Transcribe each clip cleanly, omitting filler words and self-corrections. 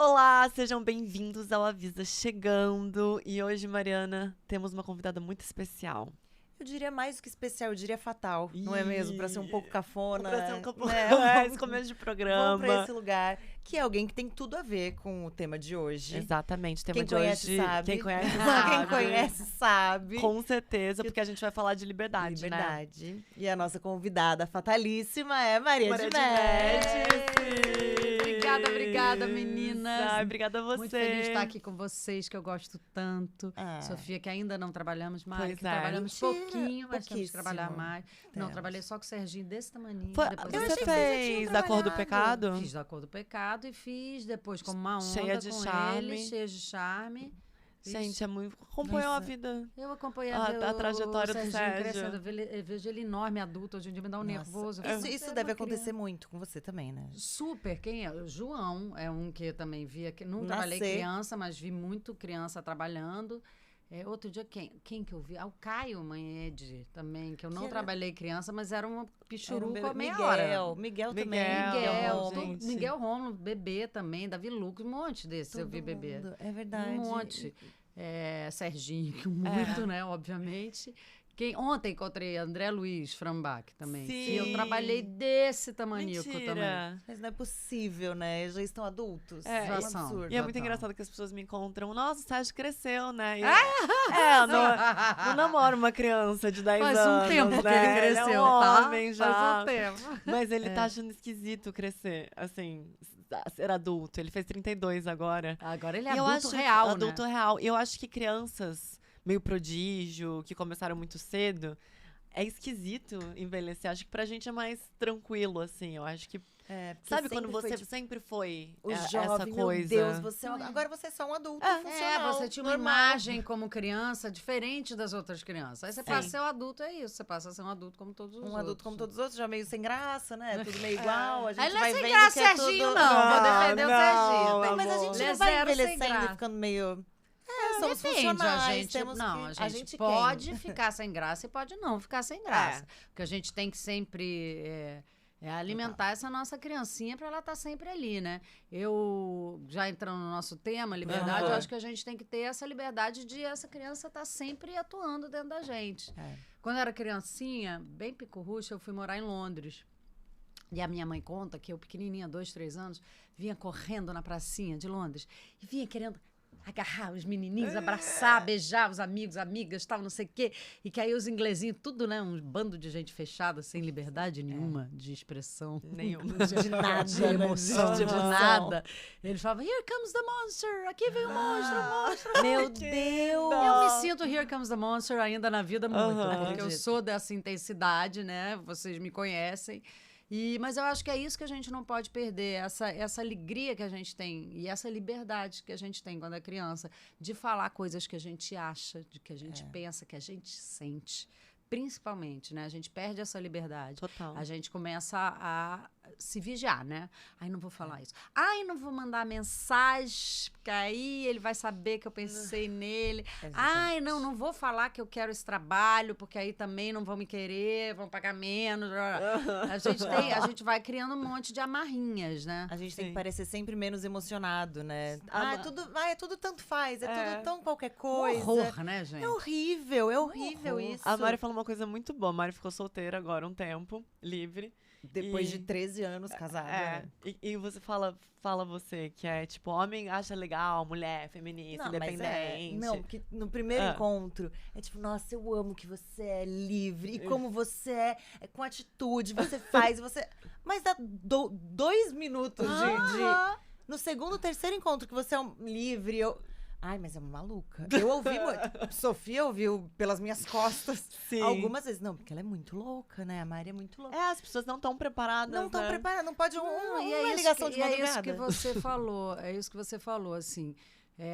Olá, sejam bem-vindos ao Avisa Chegando. E hoje, Mariana, temos uma convidada muito especial. Eu diria mais do que especial, eu diria fatal, não é mesmo? Pra ser um pouco cafona. Pra ser um pouco né? esse começo de programa. Vamos pra esse lugar, que é alguém que tem tudo a ver com o tema de hoje. Exatamente, o tema Quem de conhece hoje. sabe. Quem conhece sabe. Quem conhece sabe. Com certeza, porque a gente vai falar de liberdade, né? Liberdade. E a nossa convidada fatalíssima é Maria de Médici. Obrigada, meninas. Ai, obrigada a você. Muito feliz de estar aqui com vocês, que eu gosto tanto. Ah. Sofia, que ainda não trabalhamos mais, Pois que é. trabalhamos Mentira, pouquinho, mas temos que trabalhar pouquíssimo. mais. Não, Temos. trabalhei só com o Serginho desse tamaninho. Foi- Depois Eu você achei que você já tinha fez da Cor do trabalhado. Pecado? Fiz da Cor do Pecado e fiz depois como uma onda Cheia de com charme. ele, cheia de charme. Fiz- Gente, é muito. Acompanhou a Nossa. vida. Eu acompanhei A trajetória do Serginho Sérgio. crescendo. Eu vejo ele enorme, adulto, hoje em dia me dá um Nossa, nervoso. Isso deve acontecer muito com você também, né? Super, quem é? O João é um que eu também via, que não trabalhei Nascer. criança, mas vi muito criança trabalhando. Outro dia, quem que eu vi? O Caio Manhede também, que eu não Que era- trabalhei criança, mas era uma Era um pichuruca bebê- meia hora. Miguel também. Miguel, Miguel, gente. Miguel Rômulo, bebê também, Davi Lucas, um monte desses eu Todo vi bebê. mundo, é verdade. Um monte. Serginho, que muito, né, obviamente. Ontem encontrei André Luiz Frambach também. Sim. Que eu trabalhei desse tamanico também. Mentira. Mas não é possível, né? Já estão adultos. É, é um já são. absurdo. E é muito Total. engraçado que as pessoas me encontram. Nossa, o Sérgio cresceu, né? E eu não namoro uma criança de 10 Faz anos. um tempo que né? ele cresceu, Ele é um tá? homem já. Faz um tempo. Mas ele tá achando esquisito crescer, assim, ser adulto. Ele fez 32 agora. Agora ele é E eu adulto acho, real, adulto né? real. E eu acho que crianças meio prodígio, que começaram muito cedo, é esquisito envelhecer. Acho que pra gente é mais tranquilo, assim. Eu acho que. É, porque Sabe quando sempre você foi, tipo, sempre foi o essa jovem, coisa? meu Deus, você agora você é só um adulto funcional. Você tinha uma normal. imagem como criança diferente das outras crianças. Aí você Sim. passa a ser um adulto, é isso. Você passa a ser um adulto como todos os outros. Um adulto como todos os outros, já meio sem graça, né? Tudo meio igual. A gente Aí não é vai sem vendo graça, que é Serginho, tudo... não. Vou defender o não, Serginho. Bem, mas a amor. gente Ele é não vai zero sem envelhecendo e graça. ficando meio... somos Depende, funcionais, temos que... a gente pode ficar sem graça e pode não ficar sem graça. Porque a gente tem que sempre alimentar essa nossa criancinha para ela estar sempre ali, né? Eu, já entrando no nosso tema, liberdade, eu acho que a gente tem que ter essa liberdade de essa criança estar sempre atuando dentro da gente. Quando eu era criancinha, bem picorrucha, eu fui morar em Londres. E a minha mãe conta que eu, pequenininha, 2, 3 anos, vinha correndo na pracinha de Londres e vinha querendo agarrar os menininhos, abraçar, beijar os amigos, amigas, tal, não sei o quê. E que aí os inglesinhos, tudo, né? Um bando de gente fechada, sem liberdade nenhuma de expressão. Nenhuma. De nada, De emoção, de de emoção. nada. Ele falava, here comes the monster, aqui vem o monstro, o monstro. Meu Deus! Eu me sinto Here Comes the Monster ainda na vida muito, Aham. porque eu Acredito. sou dessa intensidade, né? Vocês me conhecem. Mas eu acho que é isso que a gente não pode perder, essa alegria que a gente tem e essa liberdade que a gente tem quando é criança, de falar coisas que a gente acha, de que a gente pensa, que a gente sente. Principalmente, né? A gente perde essa liberdade. Total. A gente começa a se vigiar, né? Ai, não vou falar isso. Ai, não vou mandar mensagem, porque aí ele vai saber que eu pensei nele. Ai, não vou falar que eu quero esse trabalho, porque aí também não vão me querer, vão pagar menos. A gente vai criando um monte de amarrinhas, né? A gente tem Sim. que parecer sempre menos emocionado, né? Ah, É tudo tanto faz, é tudo tão qualquer Um coisa. horror, né, gente? É horrível horror. isso. A Mari falou uma coisa muito boa. A Mari ficou solteira agora um tempo, livre. Depois E- de 13 anos casada, né? E você fala você que é tipo, homem acha legal, mulher, feminista, Não, mas independente. não, porque no primeiro Ah. encontro é tipo, nossa, eu amo que você é livre e como você é com atitude, você faz, você. Mas dá 2 minutos de. No segundo, terceiro encontro que você é livre, eu. Ai, mas é uma maluca. Eu ouvi muito. Sofia ouviu pelas minhas costas Sim. algumas vezes. Não, porque ela é muito louca, né? A Mari é muito louca. As pessoas não estão preparadas, Não estão né? preparadas, não pode Não, e uma isso ligação que, de e madrugada. é isso que você falou, assim.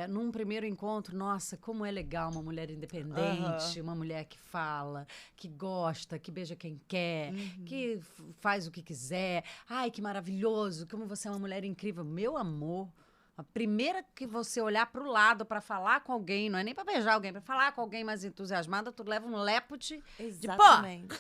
Num primeiro encontro, nossa, como é legal uma mulher independente, uma mulher que fala, que gosta, que beija quem quer, que faz o que quiser. Ai, que maravilhoso, como você é uma mulher incrível. Meu amor, a primeira que você olhar pro lado pra falar com alguém, não é nem pra beijar alguém, pra falar com alguém mais entusiasmada, tu leva um leput de pó. Exatamente.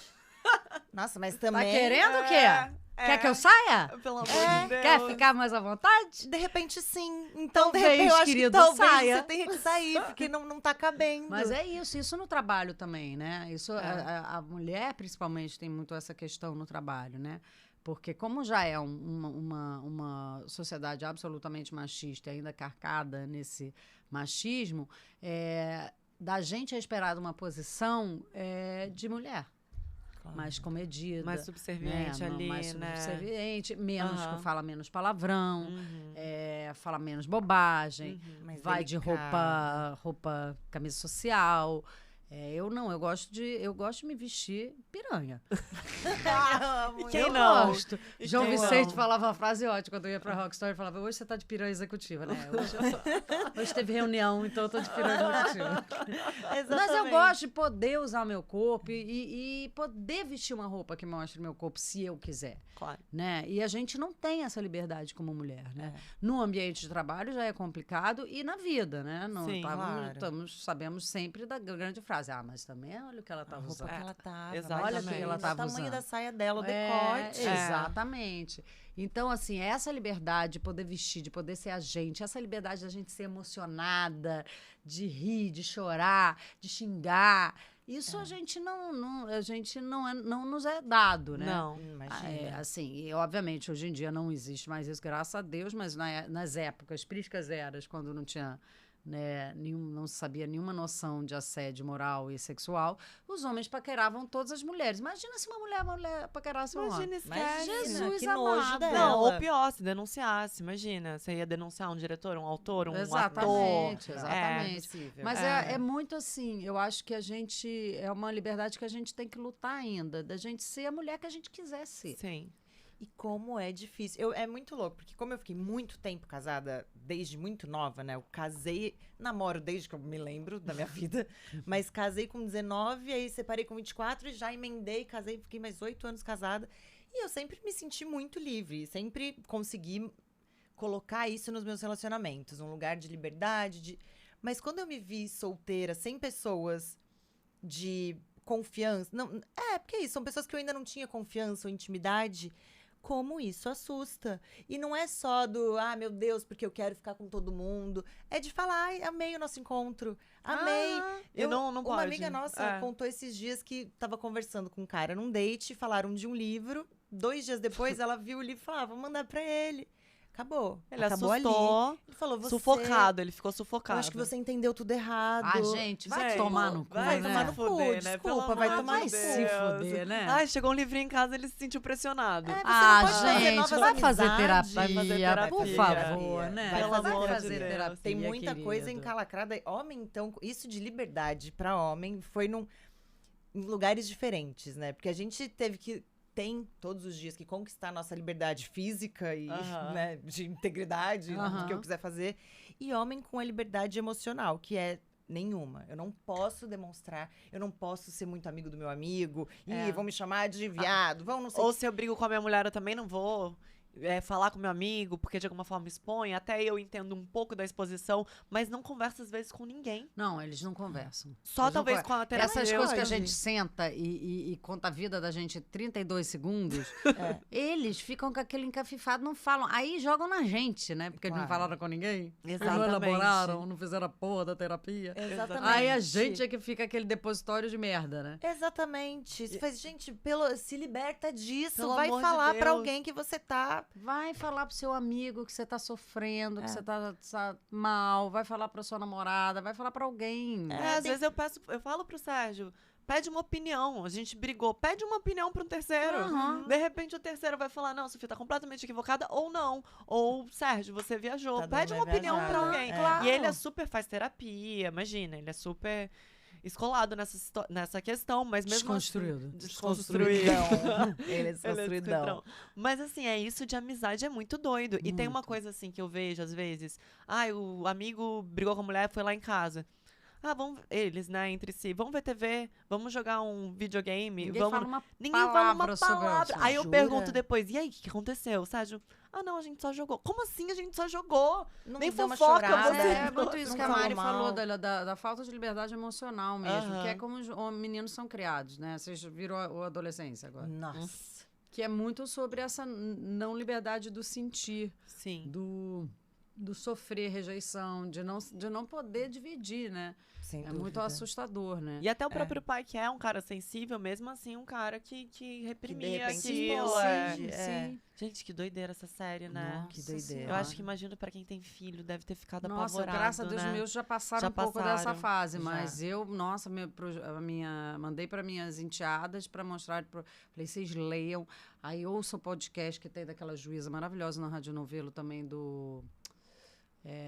Nossa, mas também. Tá querendo o quê? Quer que eu saia? Pelo amor de Deus. Quer ficar mais à vontade? De repente, sim. Então, de Talvez, repente, eu acho querido, que talvez saia. você tenha que sair, porque não tá cabendo. Mas é isso no trabalho também, né? Isso, a mulher, principalmente, tem muito essa questão no trabalho, né? Porque como já é uma sociedade absolutamente machista e ainda carcada nesse machismo, da gente é esperada uma posição de mulher. Claro. Mais comedida. Mais subserviente ali, mais né? subserviente, menos, Aham. fala menos palavrão, Uhum. fala menos bobagem, Mais vai de delicada. roupa, camisa social. Eu não, eu gosto de me vestir piranha. Amo, Quem eu não? gosto. E João quem Vicente não? falava uma frase ótima quando eu ia pra Rockstar, ele falava, hoje você tá de piranha executiva, né? Hoje teve reunião, então eu tô de piranha executiva. Mas eu Exatamente. gosto de poder usar o meu corpo e poder vestir uma roupa que mostre o meu corpo se eu quiser, Claro. né? E a gente não tem essa liberdade como mulher, né? No ambiente de trabalho já é complicado e na vida, né? Não, Sim, claro. sabemos sempre da grande frase, mas também olha o que ela tá A roupa usando. que ela tava. Exatamente. Olha o que ela tava o tamanho usando. da saia dela, o decote. Exatamente. Então, assim, essa liberdade de poder vestir, de poder ser a gente, essa liberdade da gente ser emocionada, de rir, de chorar, de xingar, isso a gente não nos é dado, né? Não. Imagina. Assim, e obviamente hoje em dia não existe mais isso, graças a Deus, mas nas épocas, priscas eras, quando não tinha, né, não se sabia nenhuma noção de assédio moral e sexual, os homens paqueravam todas as mulheres. Imagina se uma mulher paquerasse um homem. Imagina, esquece. Jesus que nojo amado. dela. Não, ou pior, se denunciasse, imagina. Você ia denunciar um diretor, um autor, um ator. Exatamente, exatamente. Possível. Mas é muito assim, eu acho que a gente, é uma liberdade que a gente tem que lutar ainda, da gente ser a mulher que a gente quiser ser. Sim. E como é difícil. É muito louco, porque como eu fiquei muito tempo casada, desde muito nova, né? Eu casei, namoro desde que eu me lembro da minha vida, mas casei com 19, aí separei com 24 e já emendei, casei, fiquei mais 8 anos casada. E eu sempre me senti muito livre, sempre consegui colocar isso nos meus relacionamentos, um lugar de liberdade, Mas quando eu me vi solteira, sem pessoas de confiança... porque é isso, são pessoas que eu ainda não tinha confiança ou intimidade... Como isso assusta. E não é só do, meu Deus, porque eu quero ficar com todo mundo. É de falar, amei o nosso encontro. Amei. Não pode. Uma amiga nossa contou esses dias que tava conversando com um cara num date, falaram de um livro. 2 dias depois, ela viu o livro e falou, vou mandar pra ele. Acabou. Ele Acabou assustou. ali. Ele falou, Sufocado, ele ficou sufocado. Eu acho que você entendeu tudo errado. Gente, vai Gente, tomar no cu, vai né? tomar no cu, né? Desculpa, Pelo vai amor tomar de no cu. se fuder, né? Ai, chegou um livrinho em casa, ele se sentiu pressionado. Você não pode fazer gente, novas vai fazer amizades. terapia, Vai fazer terapia. por favor, né? Vai Pelo amor de fazer Deus. terapia, Tem muita querido. coisa encalacrada. Homem, então, isso de liberdade pra homem foi em lugares diferentes, né? Porque a gente tem todos os dias que conquistar a nossa liberdade física e né, de integridade, do que eu quiser fazer. E homem com a liberdade emocional, que é nenhuma. Eu não posso demonstrar, eu não posso ser muito amigo do meu amigo. Ih, vão me chamar de viado, vão não sei. Ou se eu brigo com a minha mulher, eu também não vou falar com meu amigo, porque de alguma forma expõe. Até eu entendo um pouco da exposição, mas não converso às vezes com ninguém. Não, eles não conversam. Só Eles não talvez conversam. com a terapeuta. Essas coisas que a gente senta e conta a vida da gente em 32 segundos, eles ficam com aquele encafifado, não falam. Aí jogam na gente, né? Porque eles não Claro. falaram com ninguém. Exatamente. Não elaboraram, não fizeram a porra da terapia. Exatamente. Aí a gente é que fica aquele depositório de merda, né? Exatamente. Você faz, gente, se liberta disso. Pelo Vai amor de falar pra Deus. alguém que você tá... Vai falar pro seu amigo que você tá sofrendo, que você tá mal, vai falar pra sua namorada, vai falar pra alguém. Às vezes eu falo pro Sérgio, pede uma opinião. A gente brigou, pede uma opinião pra um terceiro. De repente o terceiro vai falar, não, Sofia tá completamente equivocada, ou não. Ou, Sérgio, você viajou. Tá dando Pede uma uma opinião pra viajada. alguém. Claro. E ele faz terapia, imagina, ele é super escolado nessa questão, mas mesmo Desconstruído. assim... Desconstruído. Ele é Ele é desconstruidão. desconstruidão. Mas assim, isso de amizade é muito doido. E tem uma Muito. coisa assim que eu vejo às vezes. O amigo brigou com a mulher, foi lá em casa. Eles, né, entre si, vamos ver TV, vamos jogar um videogame. Ninguém vamos... fala uma Ninguém fala uma palavra sobre palavra. isso. Aí eu Jura? pergunto depois, e aí, o que aconteceu? Sérgio, não, a gente só jogou. Como assim a gente só jogou? Não Nem deu uma fofoca, chorada, você- É muito isso não que a falou Mari mal. falou da falta de liberdade emocional mesmo, Aham. que é como os meninos são criados, né? Vocês viram a adolescência agora. Nossa. que é muito sobre essa não liberdade do sentir, Sim. do sofrer rejeição, de não poder dividir, né? Sem É dúvida. muito assustador, né? E até o próprio pai, que é um cara sensível, mesmo assim, um cara que reprimia repente aquilo. explode. Sim. Gente, que doideira essa série, né? Nossa Que doideira. Senhora. Eu acho que imagino pra quem tem filho, deve ter ficado Nossa, apavorado, graças a Deus, né? meus já passaram Já um pouco passaram, dessa fase, já. mas eu, nossa, mandei para minhas enteadas para mostrar, falei, vocês leiam, aí ouçam o podcast que tem daquela juíza maravilhosa na Rádio Novelo também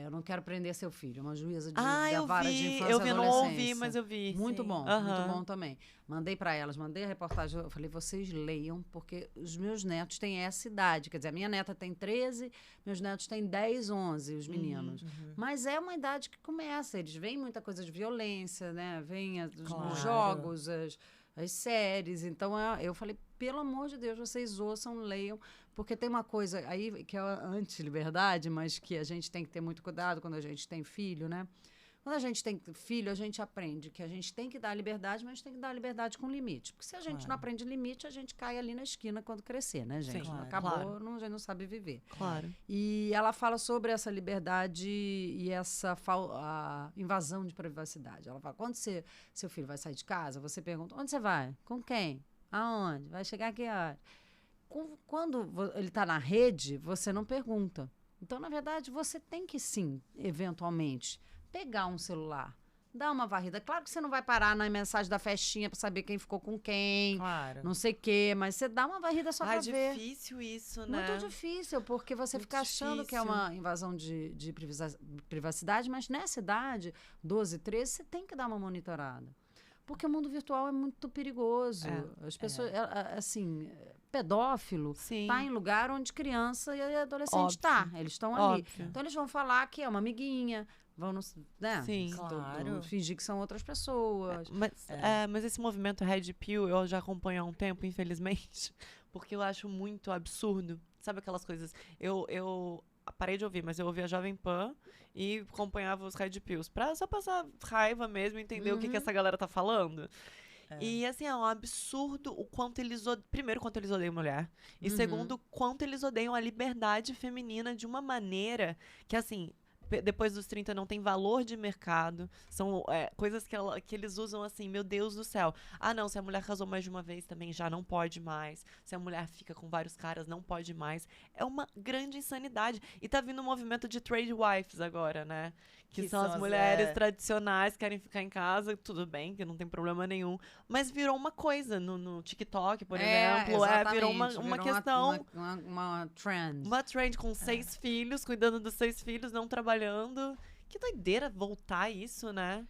eu não quero prender seu filho, uma juíza da eu vara de vi, infância eu vi, e não adolescência. ouvi, mas eu vi. Muito Sim. bom, Aham. muito bom também. Mandei para elas, mandei a reportagem, eu falei, vocês leiam, porque os meus netos têm essa idade, quer dizer, a minha neta tem 13, meus netos têm 10, 11, os meninos. Mas é uma idade que começa, eles veem muita coisa de violência, né? Veem Claro. os jogos, as séries. Então, eu falei, pelo amor de Deus, vocês ouçam, leiam, porque tem uma coisa aí que é a anti-liberdade, mas que a gente tem que ter muito cuidado quando a gente tem filho, né? Quando a gente tem filho, a gente aprende que a gente tem que dar liberdade, mas tem que dar liberdade com limite. Porque se a gente não aprende limite, a gente cai ali na esquina quando crescer, né, gente? Sim, Acabou, claro. a gente não sabe viver. Claro. E ela fala sobre essa liberdade e essa a invasão de privacidade. Ela fala, quando seu filho vai sair de casa, você pergunta, onde você vai? Com quem? Aonde? Vai chegar aqui a hora? Quando ele está na rede, você não pergunta. Então, na verdade, você tem que sim, eventualmente, pegar um celular, dar uma varrida. Claro que você não vai parar na mensagem da festinha para saber quem ficou com quem, Claro. não sei o quê, mas você dá uma varrida só para ver. É difícil isso, né? Muito difícil, porque você Muito fica achando que é difícil. uma invasão de privacidade, mas nessa idade, 12, 13, você tem que dar uma monitorada. Porque o mundo virtual é muito perigoso. As pessoas, assim, pedófilo Sim. tá em lugar onde criança e adolescente Óbvio. tá. Eles estão ali. Óbvio. Então eles vão falar que é uma amiguinha, vão, né? Sim. Claro. Fingir que são outras pessoas. Mas esse movimento Red Pill eu já acompanho há um tempo, infelizmente, porque eu acho muito absurdo. Sabe aquelas coisas? Eu parei de ouvir, mas eu ouvia a Jovem Pan e acompanhava os Red Pills pra só passar raiva mesmo, entender o que essa galera tá falando. E assim, é um absurdo o quanto eles odeiam. Primeiro, quanto eles odeiam mulher. E segundo, quanto eles odeiam a liberdade feminina de uma maneira que, assim, depois dos 30 não tem valor de mercado. São coisas que eles usam assim, meu Deus do céu. Ah, não, se a mulher casou mais de uma vez também já não pode mais. Se a mulher fica com vários caras, não pode mais. É uma grande insanidade. E tá vindo um movimento de trade wives agora, né? Que são as mulheres tradicionais que querem ficar em casa, tudo bem, que não tem problema nenhum. Mas virou uma coisa no TikTok, por exemplo. Virou uma questão. Uma trend. Uma trend com 6 filhos, cuidando dos 6 filhos, não trabalhando. Que doideira voltar isso, né?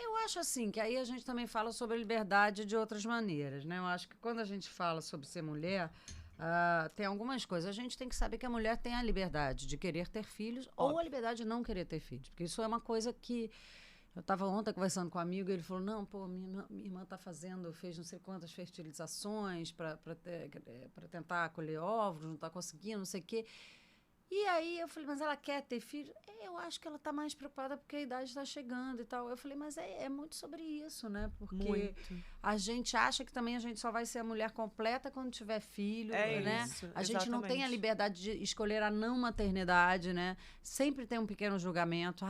Eu acho assim, que aí a gente também fala sobre liberdade de outras maneiras, né? Eu acho que quando a gente fala sobre ser mulher, tem algumas coisas. A gente tem que saber que a mulher tem a liberdade de querer ter filhos ou a liberdade de não querer ter filhos. Porque isso é uma coisa que... Eu estava ontem conversando com um amigo e ele falou, não, pô, minha irmã fez não sei quantas fertilizações para tentar colher óvulos, não está conseguindo, não sei o quê. E aí eu falei, mas ela quer ter filho? Eu acho que ela está mais preocupada porque a idade está chegando e tal. Eu falei, mas é muito sobre isso, né? Porque a gente acha que também a gente só vai ser a mulher completa quando tiver filho, né? Isso, a gente não tem a liberdade de escolher a não maternidade, né? Sempre tem um pequeno julgamento.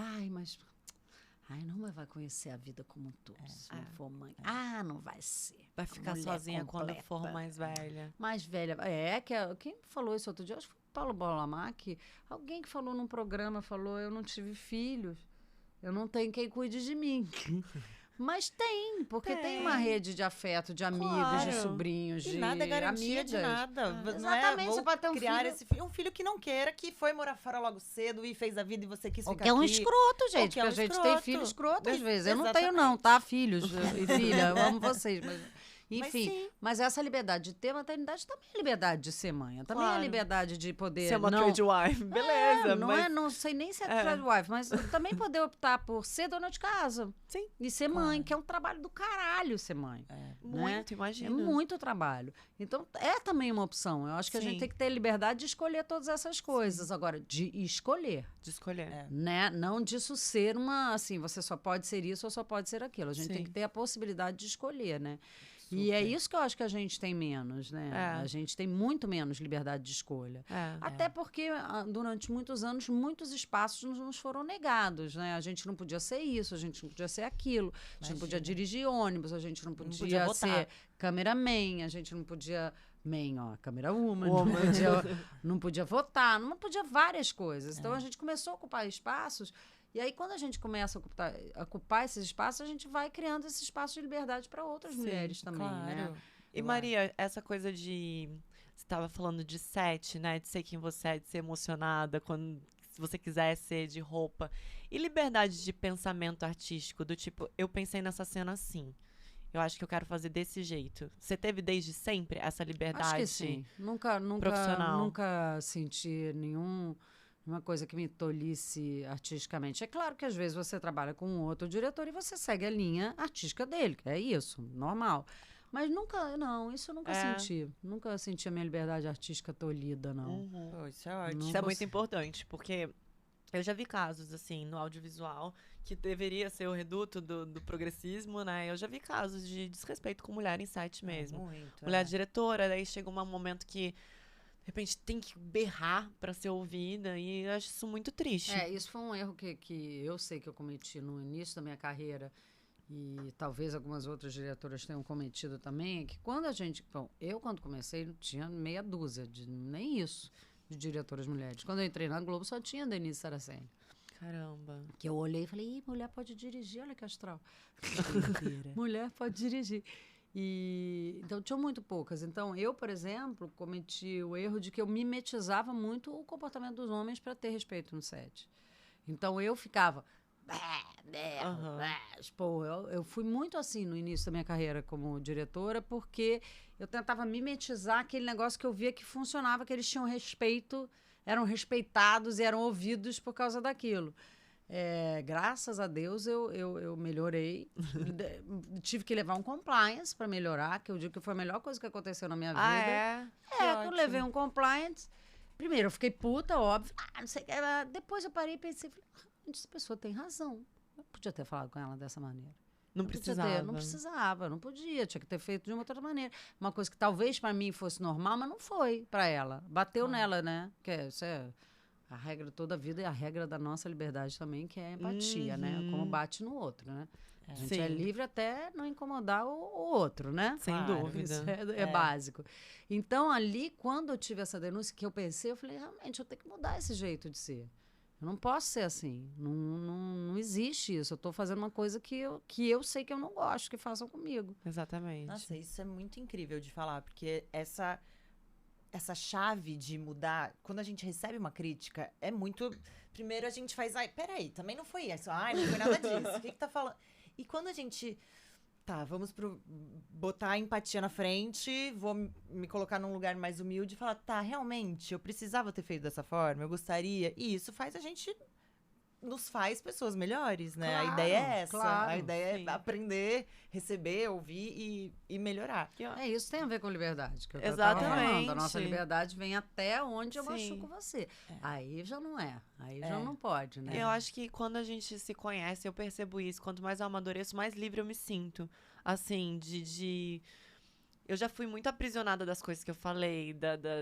Não vai conhecer a vida como um todo, se não for mãe. Não vai ser. Vai ficar sozinha quando for mais velha. Mais velha. Quem falou isso outro dia? Acho que foi o Paulo Bolamac. Alguém que falou num programa, eu não tive filhos. Eu não tenho quem cuide de mim. Mas tem, porque tem uma rede de afeto, de amigos, de sobrinhos, de nada é garantia amigas. de nada. Exatamente, você pode ter um criar filho... esse filho. Um filho que não queira, que foi morar fora logo cedo e fez a vida e você quis ficar que é um aqui. escroto, gente. Porque A gente tem filho escroto às vezes. Eu não tenho, não, tá? Filhos e filha, eu amo vocês. Enfim, mas essa liberdade de ter maternidade também é liberdade de ser mãe. Também é liberdade de poder... Ser uma trade wife, beleza. Não sei nem se é trade wife, mas também poder optar por ser dona de casa. Sim. E ser mãe, que é um trabalho do caralho ser mãe. Muito, imagina. É muito trabalho. Então, é também uma opção. Eu acho que a gente tem que ter liberdade de escolher todas essas coisas. Agora, de escolher. De escolher. Né? Não disso ser uma... Assim, você só pode ser isso ou só pode ser aquilo. A gente tem que ter a possibilidade de escolher, né? E é isso que eu acho que a gente tem menos, né? É. A gente tem muito menos liberdade de escolha. Até porque, durante muitos anos, muitos espaços nos foram negados, né? A gente não podia ser isso, a gente não podia ser aquilo, a gente não podia dirigir ônibus, a gente não podia ser cameraman, a gente não podia... câmera woman. Não podia votar, não podia várias coisas. Então, a gente começou a ocupar espaços. E aí, quando a gente começa a ocupar esses espaços, a gente vai criando esse espaço de liberdade para outras mulheres também, né? E, Maria, essa coisa de... Você estava falando de set, né? De ser quem você é, de ser emocionada, quando se você quiser ser de roupa. E liberdade de pensamento artístico, do tipo, eu pensei nessa cena assim. Eu acho que eu quero fazer desse jeito. Você teve desde sempre essa liberdade? Acho que sim. Profissional. Nunca senti uma coisa que me tolhisse artisticamente. É claro que às vezes você trabalha com um outro diretor e você segue a linha artística dele, que é isso, normal. Mas isso eu nunca senti. Nunca senti a minha liberdade artística tolhida, não. Pô, isso é ótimo. Isso é muito importante, porque eu já vi casos, assim, no audiovisual, que deveria ser o reduto do progressismo, né? Eu já vi casos de desrespeito com mulher em set mesmo. Muito, Mulher diretora, daí chega um momento que, de repente, tem que berrar pra ser ouvida, e eu acho isso muito triste. Isso foi um erro que eu sei que eu cometi no início da minha carreira, e talvez algumas outras diretoras tenham cometido também, é que quando eu quando comecei não tinha meia dúzia, nem isso, de diretoras mulheres. Quando eu entrei na Globo só tinha Denise Saraceni. Caramba. Que eu olhei e falei, mulher pode dirigir, olha que astral. Mulher pode dirigir. Então, tinham muito poucas. Então, eu, por exemplo, cometi o erro de que eu mimetizava muito o comportamento dos homens para ter respeito no set. Então, eu ficava... Pô, eu fui muito assim no início da minha carreira como diretora, porque eu tentava mimetizar aquele negócio que eu via que funcionava, que eles tinham respeito, eram respeitados e eram ouvidos por causa daquilo. Graças a Deus eu melhorei. Tive que levar um compliance para melhorar, que eu digo que foi a melhor coisa que aconteceu na minha vida. Eu levei um compliance. Primeiro, eu fiquei puta, óbvio. Não sei o que. Depois eu parei e pensei, essa pessoa tem razão. Eu podia ter falado com ela dessa maneira. Não precisava. Não precisava, não podia. Tinha que ter feito de uma outra maneira. Uma coisa que talvez para mim fosse normal, mas não foi para ela. Bateu nela, né? Isso é a regra toda a vida e a regra da nossa liberdade também, que é a empatia, né? Como bate no outro, né? A gente é livre até não incomodar o outro, né? Sem dúvida. Isso é básico. Então, ali, quando eu tive essa denúncia, que eu pensei, eu falei, realmente, eu tenho que mudar esse jeito de ser. Eu não posso ser assim. Não existe isso. Eu estou fazendo uma coisa que eu sei que eu não gosto que façam comigo. Exatamente. Nossa, isso é muito incrível de falar, porque essa chave de mudar, quando a gente recebe uma crítica, é muito... Primeiro a gente faz, peraí, também não foi isso. Não foi nada disso. O que tá falando? E quando a gente... Tá, vamos botar a empatia na frente, vou me colocar num lugar mais humilde e falar, tá, realmente, eu precisava ter feito dessa forma, eu gostaria. E isso faz a gente... Nos faz pessoas melhores, né? Claro, a ideia é essa. claro, a ideia sim. é aprender, receber, ouvir e melhorar. Isso tem a ver com liberdade. Que eu Exatamente. tava falando. A nossa liberdade vem até onde eu Sim. machuco você. Aí já não é. Aí já não pode, né? Eu acho que quando a gente se conhece, eu percebo isso. Quanto mais eu amadureço, mais livre eu me sinto. Assim, eu já fui muito aprisionada das coisas que eu falei,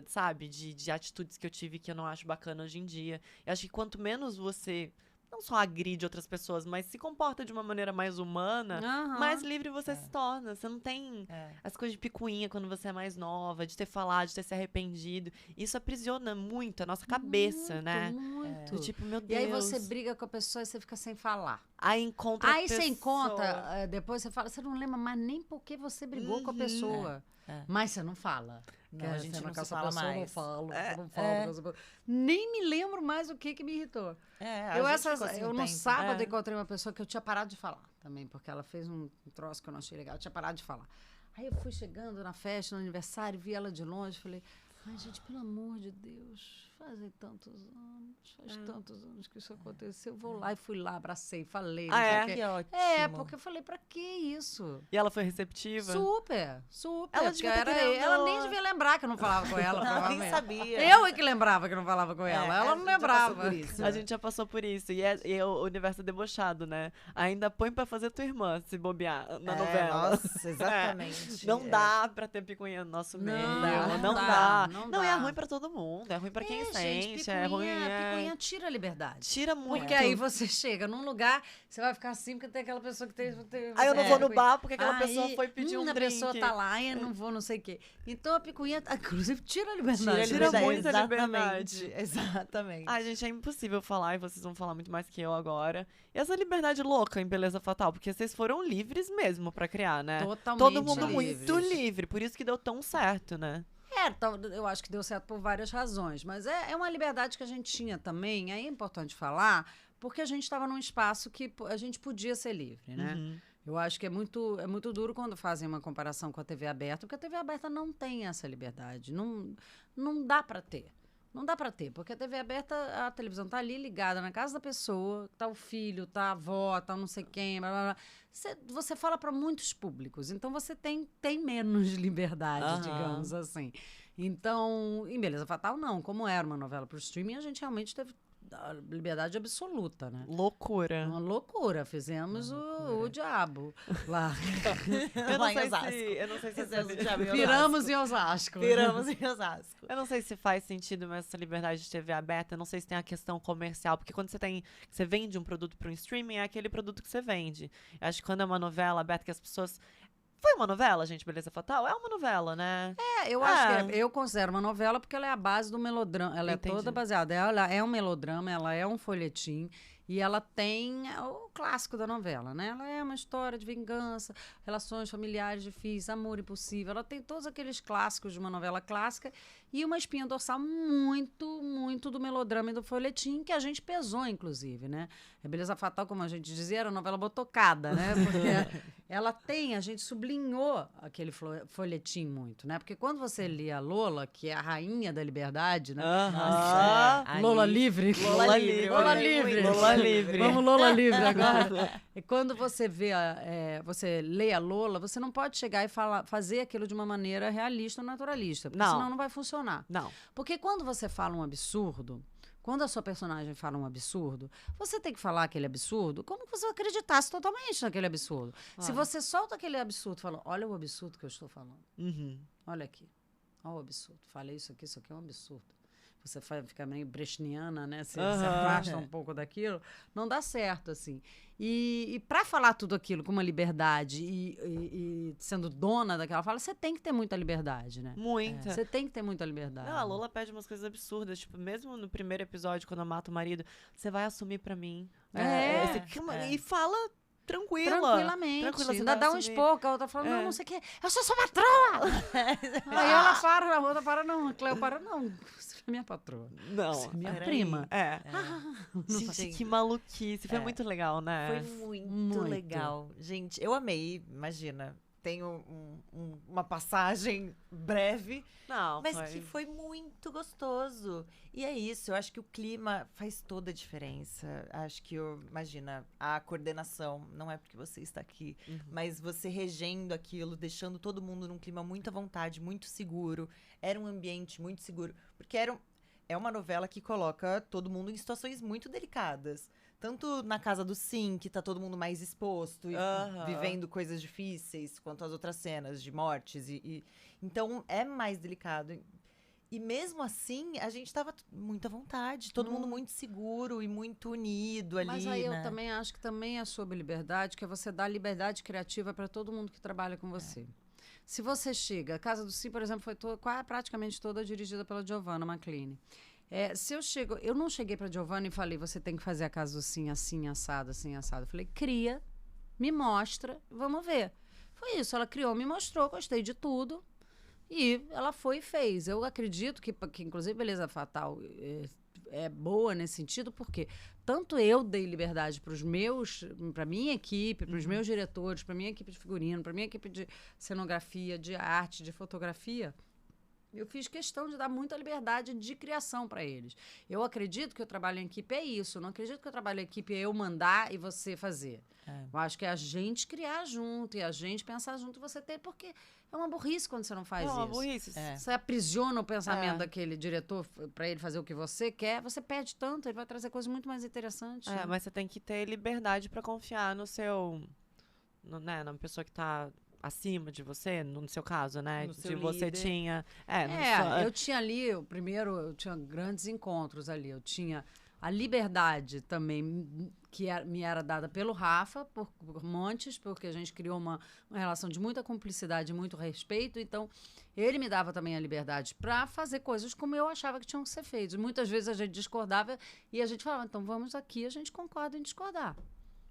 sabe? De atitudes que eu tive que eu não acho bacana hoje em dia. Eu acho que quanto menos você... não só agride outras pessoas, mas se comporta de uma maneira mais humana, mais livre você se torna. Você não tem as coisas de picuinha quando você é mais nova, de ter falado, de ter se arrependido. Isso aprisiona muito a nossa cabeça, né? Muito. Do tipo, meu E Deus. aí você briga com a pessoa e você fica sem falar. Aí encontra a Aí você pessoa. encontra, depois você fala, você não lembra mais nem porque você brigou com a pessoa. Mas você não fala. Não, a gente não com se fala pessoa, mais. não falo, não falo. Com essa pessoa. Nem me lembro mais o que me irritou. Eu No sábado encontrei uma pessoa que eu tinha parado de falar também, porque ela fez um troço que eu não achei legal, eu tinha parado de falar. Aí eu fui chegando na festa, no aniversário, vi ela de longe, falei, ai, gente, pelo amor de Deus, faz tantos anos que isso aconteceu. Eu vou lá e fui lá, abracei, falei. Ah, é? Que ótimo. Porque eu falei, pra que isso? E ela foi receptiva? Super. Ela devia ter Ela nem devia lembrar que eu não falava com ela, Ela nem provavelmente. sabia. Eu é que lembrava que eu não falava com ela. Ela a não gente já passou lembrava. por isso. A gente já passou por isso. E o universo é debochado, né? Ainda põe pra fazer tua irmã se bobear na novela. Nossa, exatamente. Não dá pra ter picuinha no nosso meio. Não dá, dá. não Não, dá. é ruim pra todo mundo. É ruim pra quem sente. É ruim. Picuinha tira a liberdade. Tira muito. Porque aí você chega num lugar, você vai ficar assim, porque tem aquela pessoa que tem... Aí eu não vou no bar porque aquela pessoa Aí, foi pedir um a drink. pessoa tá lá e eu não vou não sei o quê. Então a picuinha, inclusive, tira a liberdade. Tira muita Exatamente. liberdade. Exatamente. Ai, gente, é impossível falar e vocês vão falar muito mais que eu agora. E essa liberdade louca em Beleza Fatal, porque vocês foram livres mesmo pra criar, né? Totalmente Todo mundo livres. muito livre, por isso que deu tão certo, né? Eu acho que deu certo por várias razões, mas é uma liberdade que a gente tinha também, aí é importante falar, porque a gente estava num espaço que a gente podia ser livre, né? Uhum. Eu acho que é muito duro quando fazem uma comparação com a TV aberta, porque a TV aberta não tem essa liberdade, não dá para ter. Não dá para ter, porque a TV aberta, a televisão tá ali ligada na casa da pessoa, tá o filho, tá a avó, tá não sei quem, blá, blá, blá. Você fala para muitos públicos, então você tem menos liberdade, digamos assim. Então, em Beleza Fatal, não. Como era uma novela pro streaming, a gente realmente teve a liberdade absoluta, né? Loucura. Uma loucura. Fizemos o diabo lá. Eu não sei se Viramos em Osasco. Viramos em Osasco. Eu não sei se faz sentido mas essa liberdade de TV aberta. Eu não sei se tem a questão comercial. Porque quando você vende um produto para um streaming, é aquele produto que você vende. Eu acho que quando é uma novela aberta que as pessoas... Foi uma novela, gente, Beleza Fatal? É uma novela, né? Eu acho que eu considero uma novela porque ela é a base do melodrama. Ela Entendi. é toda baseada. Ela é um melodrama, ela é um folhetim. E ela tem o clássico da novela, né? Ela é uma história de vingança, relações familiares difíceis, amor impossível. Ela tem todos aqueles clássicos de uma novela clássica e uma espinha dorsal muito, muito do melodrama e do folhetim, que a gente pesou, inclusive, né? A Beleza Fatal, como a gente dizia, era uma novela botocada, né? Porque a gente sublinhou aquele folhetim muito, né? Porque quando você lia Lola, que é a rainha da liberdade, né? Lola livre. Lola livre. Lola livre. Lola livre. Vamos Lola livre agora. E quando você você lê a Lola, você não pode chegar e fazer aquilo de uma maneira realista ou naturalista, porque senão não vai funcionar. Não. Porque quando você fala um absurdo, quando a sua personagem fala um absurdo, você tem que falar aquele absurdo como se você acreditasse totalmente naquele absurdo. Se você solta aquele absurdo e fala, olha o absurdo que eu estou falando. Uhum. Olha aqui. Olha o absurdo. Falei isso aqui é um absurdo. Você fica meio brechniana, né? Você se afasta um pouco daquilo. Não dá certo, assim. E para falar tudo aquilo com uma liberdade e sendo dona daquela fala, você tem que ter muita liberdade, né? Muita. Você tem que ter muita liberdade. Não, a Lola pede umas coisas absurdas. Tipo, mesmo no primeiro episódio, quando eu mato o marido, você vai assumir pra mim. E fala tranquila. Tranquilamente. Tranquila, você Ainda vai dá um assumir. esporro, a outra fala, não sei o quê. Eu sou sua patroa! Aí ela para, a outra para, não. A Cleo para, não. Você é minha patroa. Não. Você é minha peraí. prima. Gente, que maluquice. Foi muito legal, né? Foi muito Muito. legal. Gente, eu amei, imagina. Tem uma passagem breve, Não, mas que foi muito gostoso. E é isso, eu acho que o clima faz toda a diferença. Acho que, imagina, a coordenação, não é porque você está aqui, mas você regendo aquilo, deixando todo mundo num clima muito à vontade, muito seguro. Era um ambiente muito seguro, porque é uma novela que coloca todo mundo em situações muito delicadas. Tanto na casa do Sim, que tá todo mundo mais exposto e vivendo coisas difíceis, quanto as outras cenas de mortes. Então, é mais delicado. E mesmo assim, a gente tava muito à vontade. Todo mundo muito seguro e muito unido ali, Mas aí né? eu também acho que também é sobre liberdade, que é você dar liberdade criativa para todo mundo que trabalha com você. Se você chega... A Casa do Sim, por exemplo, foi praticamente toda dirigida pela Giovanna McLean. Se eu chego... Eu não cheguei para Giovanna e falei, você tem que fazer a Casa do Sim assim, assado, assim, assado. Eu falei, cria, me mostra, vamos ver. Foi isso, ela criou, me mostrou, gostei de tudo. E ela foi e fez. Eu acredito que inclusive, Beleza Fatal é boa nesse sentido, porque tanto eu dei liberdade para minha equipe, para os meus diretores, para minha equipe de figurino, para minha equipe de cenografia, de arte, de fotografia, eu fiz questão de dar muita liberdade de criação para eles. Eu acredito que o trabalho em equipe é isso. Eu não acredito que o trabalho em equipe é eu mandar e você fazer. Eu acho que é a gente criar junto e a gente pensar junto e você ter, porque é uma burrice quando você não faz isso. É uma burrice. Você aprisiona o pensamento daquele diretor para ele fazer o que você quer, você perde tanto, ele vai trazer coisas muito mais interessantes. É, mas você tem que ter liberdade pra confiar no seu... né, na pessoa que tá acima de você, no seu caso, né? No De seu você líder. tinha... Eu tinha ali, eu tinha grandes encontros ali. Eu tinha a liberdade também, que me era dada pelo Rafa, por Montes, porque a gente criou uma relação de muita cumplicidade, muito respeito. Então, ele me dava também a liberdade para fazer coisas como eu achava que tinham que ser feitas. Muitas vezes a gente discordava e a gente falava, então vamos aqui, a gente concorda em discordar.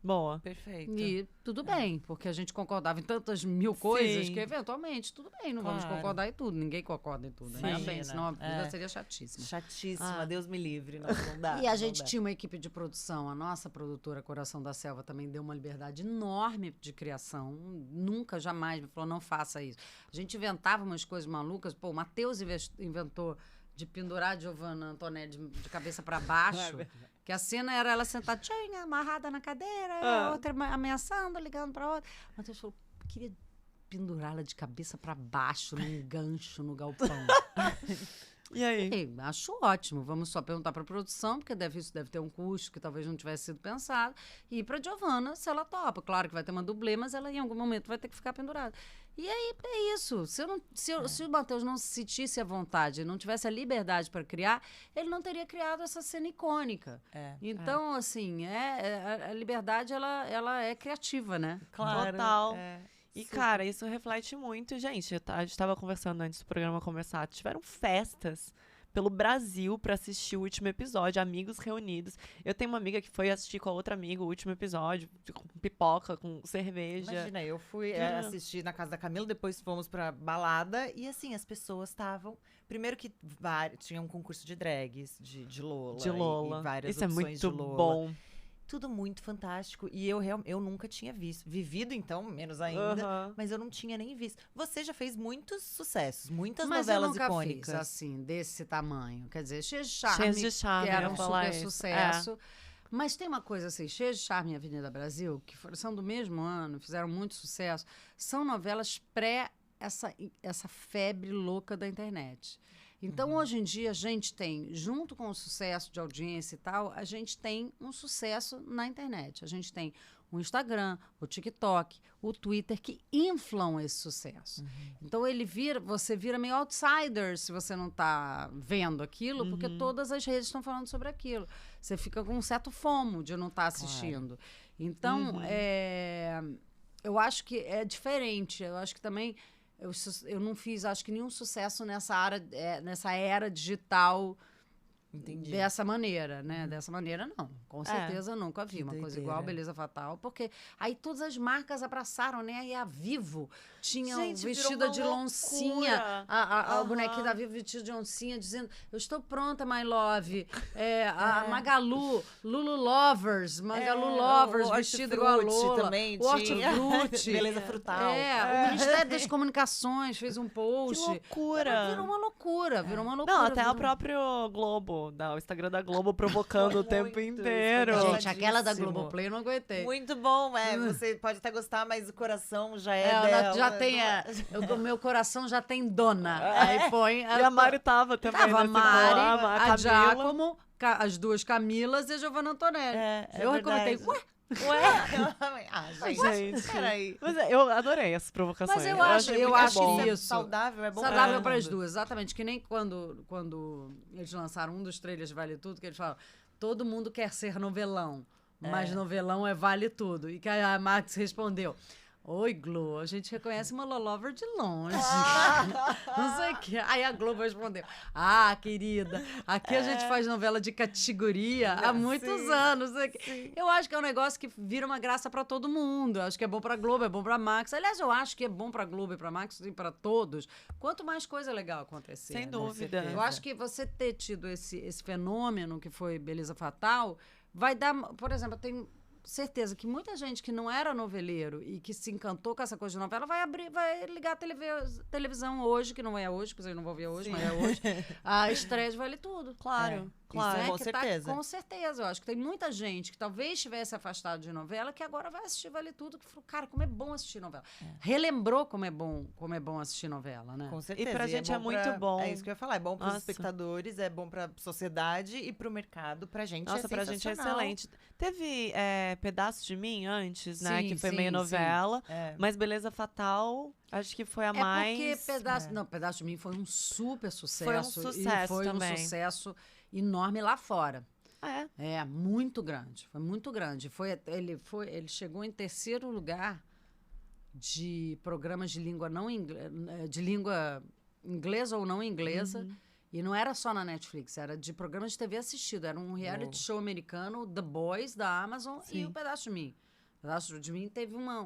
Boa. Perfeito. E tudo bem, porque a gente concordava em tantas mil coisas Sim. que, eventualmente, tudo bem, não vamos Claro. concordar em tudo. Ninguém concorda em tudo, né? Sim, Bem, né? senão a vida É. seria chatíssima. Chatíssima, Ah. Deus me livre. Não dá. E a não gente dá. tinha uma equipe de produção. A nossa produtora Coração da Selva também deu uma liberdade enorme de criação. Nunca, jamais me falou, não faça isso. A gente inventava umas coisas malucas. Pô, o Matheus inventou de pendurar a Giovanna Antonelli de cabeça para baixo. Que a cena era ela sentadinha, amarrada na cadeira, a outra ameaçando, ligando para outra. O Matheus falou, queria pendurá-la de cabeça para baixo, num gancho no galpão. E aí? Ei, acho ótimo. Vamos só perguntar para a produção, porque isso deve ter um custo que talvez não tivesse sido pensado. E para Giovanna, se ela topa. Claro que vai ter uma dublê, mas ela em algum momento vai ter que ficar pendurada. E aí é isso. Se o Matheus não se sentisse à vontade, não tivesse a liberdade para criar, ele não teria criado essa cena icônica. Então, assim, a liberdade ela é criativa, né? Claro. Total. É. E, cara, isso reflete muito, gente. A gente tava conversando antes do programa começar. Tiveram festas pelo Brasil pra assistir o último episódio, amigos reunidos. Eu tenho uma amiga que foi assistir com a outra amiga o último episódio, com pipoca, com cerveja. Imagina, eu fui Jura? assistir na casa da Camila, depois fomos pra balada e assim, as pessoas estavam. Primeiro que tinha um concurso de drags, de Lola. De Lola. E várias Isso é opções muito de Lola. bom. Tudo muito fantástico. E eu nunca tinha vivido, então, menos ainda. Aham. Mas eu não tinha nem visto. Você já fez muitos sucessos, muitas Mas novelas eu nunca icônicas. fiz, assim, desse tamanho. Quer dizer, Cheias de Charme, Cheias de Charme, que era eu um ia falar super isso. sucesso. Mas tem uma coisa assim, Cheias de Charme e Avenida Brasil, que são do mesmo ano, fizeram muito sucesso, são novelas essa febre louca da internet. Então, hoje em dia, a gente tem, junto com o sucesso de audiência e tal, a gente tem um sucesso na internet. A gente tem o Instagram, o TikTok, o Twitter, que inflam esse sucesso. Então, você vira meio outsider se você não está vendo aquilo, porque todas as redes estão falando sobre aquilo. Você fica com um certo fomo de não estar assistindo. Então, eu acho que é diferente. Eu acho que também... Eu não fiz, acho que, nenhum sucesso nessa era digital. Entendi. Dessa maneira, né? Dessa maneira, não. Com certeza, nunca vi uma coisa doideira. igual Beleza Fatal. Porque aí todas as marcas abraçaram, né? E a Vivo tinha Gente, virou vestida uma de loucura. loncinha. A bonequinha da Vivo vestida de oncinha, dizendo, eu estou pronta, my love. A Magalu, Lulu Lovers. Magalu Lovers, o vestido igual a Hortifruti Lola. também o tinha. Hortifruti. Beleza Frutal. O Ministério das Comunicações fez um Que post. loucura. Virou uma loucura, virou uma loucura. Não, até virou- o próprio Globo, o Instagram da Globo provocando o tempo inteiro. Muito. Gente, aquela da Engraçadíssimo. Globoplay eu não aguentei. Muito bom, você pode até gostar, mas o coração já é Ela dela. já tem, o meu coração já tem dona. Aí põe. E a Mari tava também. Tava a nesse Mari, programa, a Camila. Giacomo, as duas Camilas e a Giovanna Antonelli. Eu comentei, verdade. ué, Gente. Peraí. Mas eu adorei essas provocações. Mas eu acho muito bom. isso. Saudável, é bom saudável pra para as todo mundo. duas, exatamente. Que nem quando eles lançaram um dos trailers de Vale Tudo, que eles falam, todo mundo quer ser novelão, mas novelão é vale tudo. E que a Max respondeu, oi, Glo, a gente reconhece uma Lolover de longe. Não sei o quê. Aí a Globo respondeu, querida, aqui a gente faz novela de categoria há muitos anos. Não sei o quê. Eu acho que é um negócio que vira uma graça pra todo mundo. Eu acho que é bom pra Globo, é bom pra Max. Aliás, eu acho que é bom pra Globo e pra Max e pra todos. Quanto mais coisa legal acontecer. Sem né? dúvida. Eu acho que você ter tido esse fenômeno que foi Beleza Fatal vai dar... Por exemplo, certeza que muita gente que não era noveleiro e que se encantou com essa coisa de novela vai ligar a televisão hoje, que não é hoje, porque vocês não vão ver hoje, mas é hoje. A estreia de Vale Tudo. Claro, É, claro. isso com Que certeza. com certeza. Eu acho que tem muita gente que talvez estivesse afastado de novela que agora vai assistir Vale Tudo, que falou, cara, como é bom assistir novela. Relembrou como é bom assistir novela, né? Com certeza. pra gente é bom muito bom. É isso que eu ia falar. É bom pros Nossa. espectadores, é bom pra sociedade e pro mercado. Pra gente Nossa, é pra gente é sensacional. excelente. Teve Pedaço de Mim antes, né? Sim, Que foi sim, meio sim. novela. É. Mas Beleza Fatal, acho que foi a mais... Porque Pedaço de Mim foi um super sucesso. Foi um sucesso e foi também. um sucesso enorme lá fora. É. Muito grande. Foi muito grande. Ele chegou em terceiro lugar de programas de língua de língua inglesa ou não inglesa. Uhum. E não era só na Netflix, era de programas de TV assistido. Era um reality show americano, The Boys, da Amazon, e Sim. o Pedaço de Mim. O Pedaço de Mim teve uma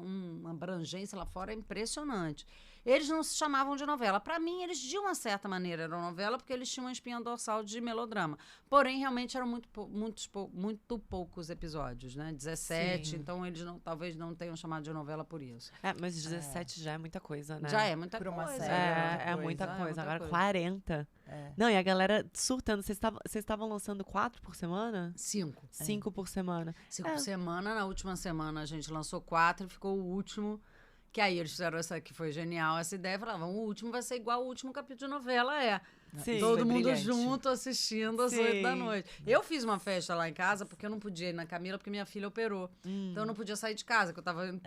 abrangência lá fora impressionante. Eles não se chamavam de novela. Para mim, eles, de uma certa maneira, eram novela, porque eles tinham uma espinha dorsal de melodrama. Porém, realmente eram muito poucos episódios, né? 17, Sim. então eles talvez não tenham chamado de novela por isso. Mas 17 já é muita coisa, né? Já é muita Por uma coisa. série, É muita muita coisa, coisa. é muita Agora coisa. 40. É. Não, e a galera surtando. Vocês estavam lançando 4 por semana? 5. 5 por semana. 5 por semana. Na última semana a gente lançou 4 e ficou o último. Que aí eles fizeram essa que foi genial, essa ideia. Falavam, o último vai ser igual o último capítulo de novela, Sim. Todo foi mundo brilhante. junto assistindo às Sim. 8 da noite. Eu fiz uma festa lá em casa porque eu não podia ir na Camila porque minha filha operou. Então eu não podia sair de casa, que eu tava em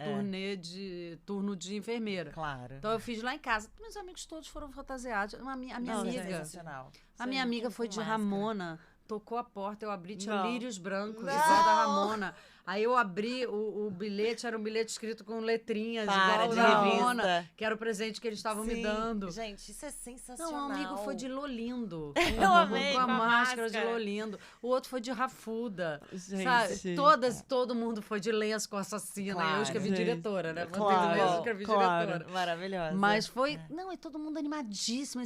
turno de enfermeira. Claro. Então eu fiz lá em casa. Meus amigos todos foram fantasiados. A minha Nossa, amiga. sensacional. A minha amiga foi com de máscara. Ramona, tocou a porta, eu abri, tinha Não. lírios brancos, Não. igual da Ramona. Aí eu abri o bilhete, era um bilhete escrito com letrinhas, Para, igual de da Ramona, revista. que era o presente que eles estavam me Sim. dando. Gente, isso é sensacional. Não, um amigo foi de Lolindo. Eu amei, Com a com a máscara de máscara. Lolindo. O outro foi de Rafuda. Gente. Sabe? Todo mundo foi de lenço com assassina. Claro. Eu escrevi Gente. diretora, né? Claro, Vampiro Lenço, eu escrevi claro. diretora. Maravilhosa. Mas foi... Não, e todo mundo animadíssimo,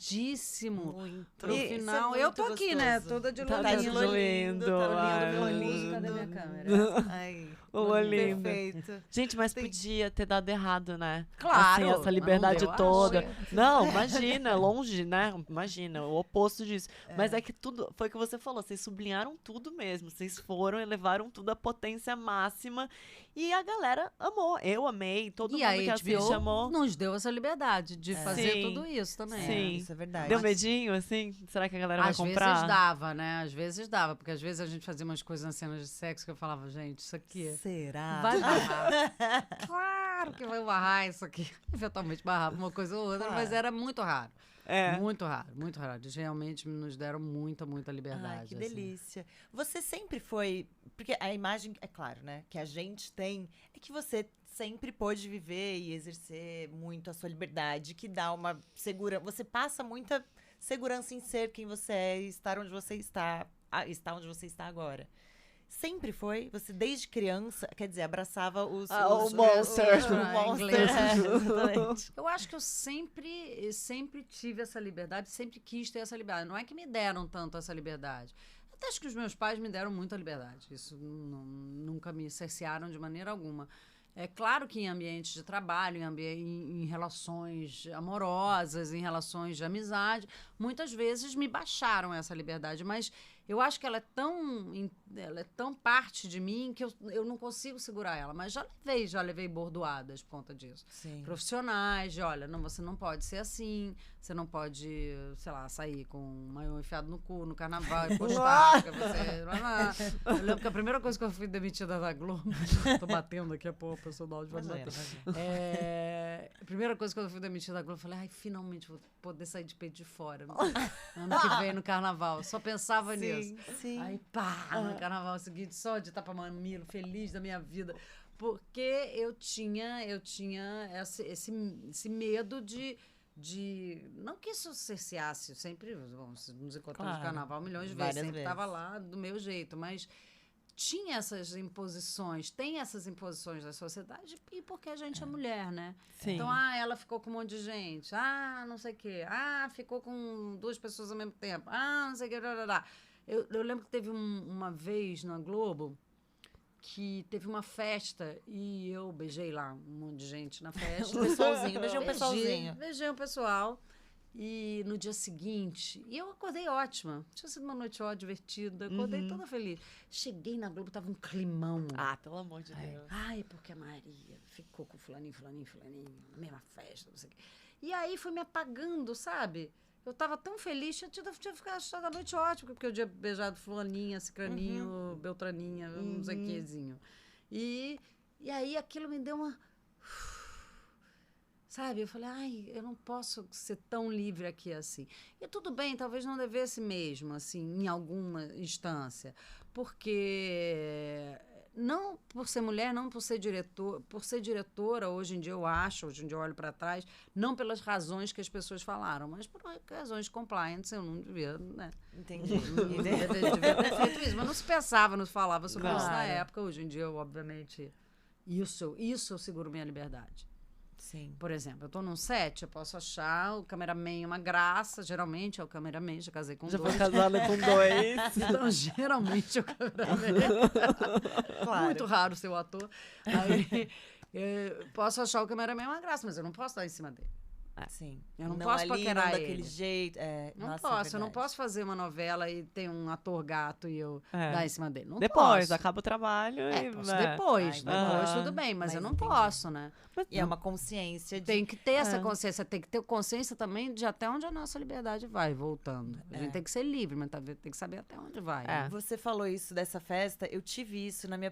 excitadíssimo. Muito. Pro Isso é final. muito eu tô aqui, né? gostoso. Toda de Tá Lolindo. de Lolindo, tá ai. lindo. Cadê minha câmera? Ai, O Lolindo. perfeito. Gente, mas Tem- podia ter dado errado, né? Claro, Assim, essa mas liberdade não deu, toda. acho. Não, imagina, longe, né? Imagina, o oposto disso. Mas é que tudo, foi o que você falou, vocês sublinharam tudo mesmo. Vocês foram e levaram tudo à potência máxima. E a galera amou. Eu amei, todo E mundo a que assiste HBO amou. nos deu essa liberdade de fazer Sim. tudo isso também. Sim. Isso é verdade. Deu medinho, assim? Será que a galera Às vai vezes comprar? dava, né? Às vezes dava, porque às vezes a gente fazia umas coisas nas cenas de sexo que eu falava, gente, isso aqui Será? vai barrar. Claro que vai barrar isso aqui. Eventualmente barrava uma coisa ou outra, Claro. mas era muito raro. É. Muito raro, muito raro. Eles realmente nos deram muita liberdade. Ai, que assim. delícia. Você sempre foi... Porque a imagem, é claro, né? Que a gente tem é que você sempre pôde viver e exercer muito a sua liberdade, que dá uma segurança. Você passa muita segurança em ser quem você é e estar onde você está, estar onde você está agora. Sempre foi? Você desde criança, quer dizer, abraçava os... O os- monster. os- o monster. Inglês. É, exatamente. Eu acho que eu sempre tive essa liberdade, sempre quis ter essa liberdade. Não é que me deram tanto essa liberdade. Até acho que os meus pais me deram muita liberdade. Isso nunca me cercearam de maneira alguma. É claro que em ambientes de trabalho, em relações amorosas, em relações de amizade, muitas vezes me baixaram essa liberdade, mas eu acho que ela é tão parte de mim que eu não consigo segurar ela. Mas já levei bordoadas por conta disso. Sim. Profissionais, de olha, não, você não pode ser assim, você não pode, sei lá, sair com um maiô enfiado no cu no carnaval e postar, porque você... Eu lembro que a primeira coisa que eu fui demitida da Globo, tô batendo aqui, pô, o pessoal do áudio vai me bater. A primeira coisa que eu fui demitida da Globo, eu falei, ai, finalmente vou poder sair de peito de fora. Ano que vem no carnaval. Eu só pensava nisso. Sim. Aí, pá, no carnaval seguinte, só de tapa-mamilo, feliz da minha vida. Porque eu tinha esse medo de não que isso cerceasse, sempre nos encontramos no Claro, carnaval milhões de vezes, várias sempre vezes. estava lá do meu jeito, mas tinha essas imposições, tem essas imposições da sociedade, e porque a gente é mulher, né? Sim. Então, ela ficou com um monte de gente, não sei o quê, ficou com 2 pessoas ao mesmo tempo, não sei o quê, Eu lembro que teve uma vez na Globo que teve uma festa e eu beijei lá um monte de gente na festa. Um pessoalzinho, beijei um pessoalzinho. Beijei um pessoal. E no dia seguinte, e eu acordei ótima. Tinha sido uma noite ó, divertida, acordei toda feliz. Cheguei na Globo, tava um climão. Ah, pelo amor de Deus. Ai, porque a Maria ficou com fulaninho, mesma festa, não sei o quê. E aí foi me apagando, sabe? Eu tava tão feliz, tinha ficado achando a noite ótima, porque eu tinha beijado fulaninha, cicraninho, beltraninha, não sei o quezinho. E aí aquilo me deu uma... Sabe? Eu falei, ai, eu não posso ser tão livre aqui assim. E tudo bem, talvez não devesse mesmo, assim, em alguma instância. Porque... Não por ser mulher, não por ser diretora, hoje em dia eu olho para trás, não pelas razões que as pessoas falaram, mas por razões de compliance, eu não devia, né? Entendi. Devia ter feito isso, mas não se pensava, não se falava sobre isso na Claro. época. Hoje em dia, eu, obviamente, isso eu seguro minha liberdade. Sim. Por exemplo, eu tô num set, eu posso achar o cameraman uma graça, geralmente é o cameraman, já casei com Já dois. foi casada com 2. Então, geralmente é o cameraman. Claro. Muito raro ser o ator. Aí, posso achar o cameraman uma graça, mas eu não posso dar em cima dele. Sim. Eu não posso ali, paquerar não daquele ele. jeito. Não Nossa, posso, é eu não verdade. posso fazer uma novela e ter um ator gato e eu dar em cima dele. Não Depois, posso. acaba o trabalho e... Posso depois, Ai, depois ah, tudo bem, mas eu não entendi. posso, né? E é uma consciência de... Tem que ter essa consciência, tem que ter consciência também de até onde a nossa liberdade vai, voltando. A gente tem que ser livre, mas tem que saber até onde vai. É. né? Você falou isso dessa festa, eu tive isso na meu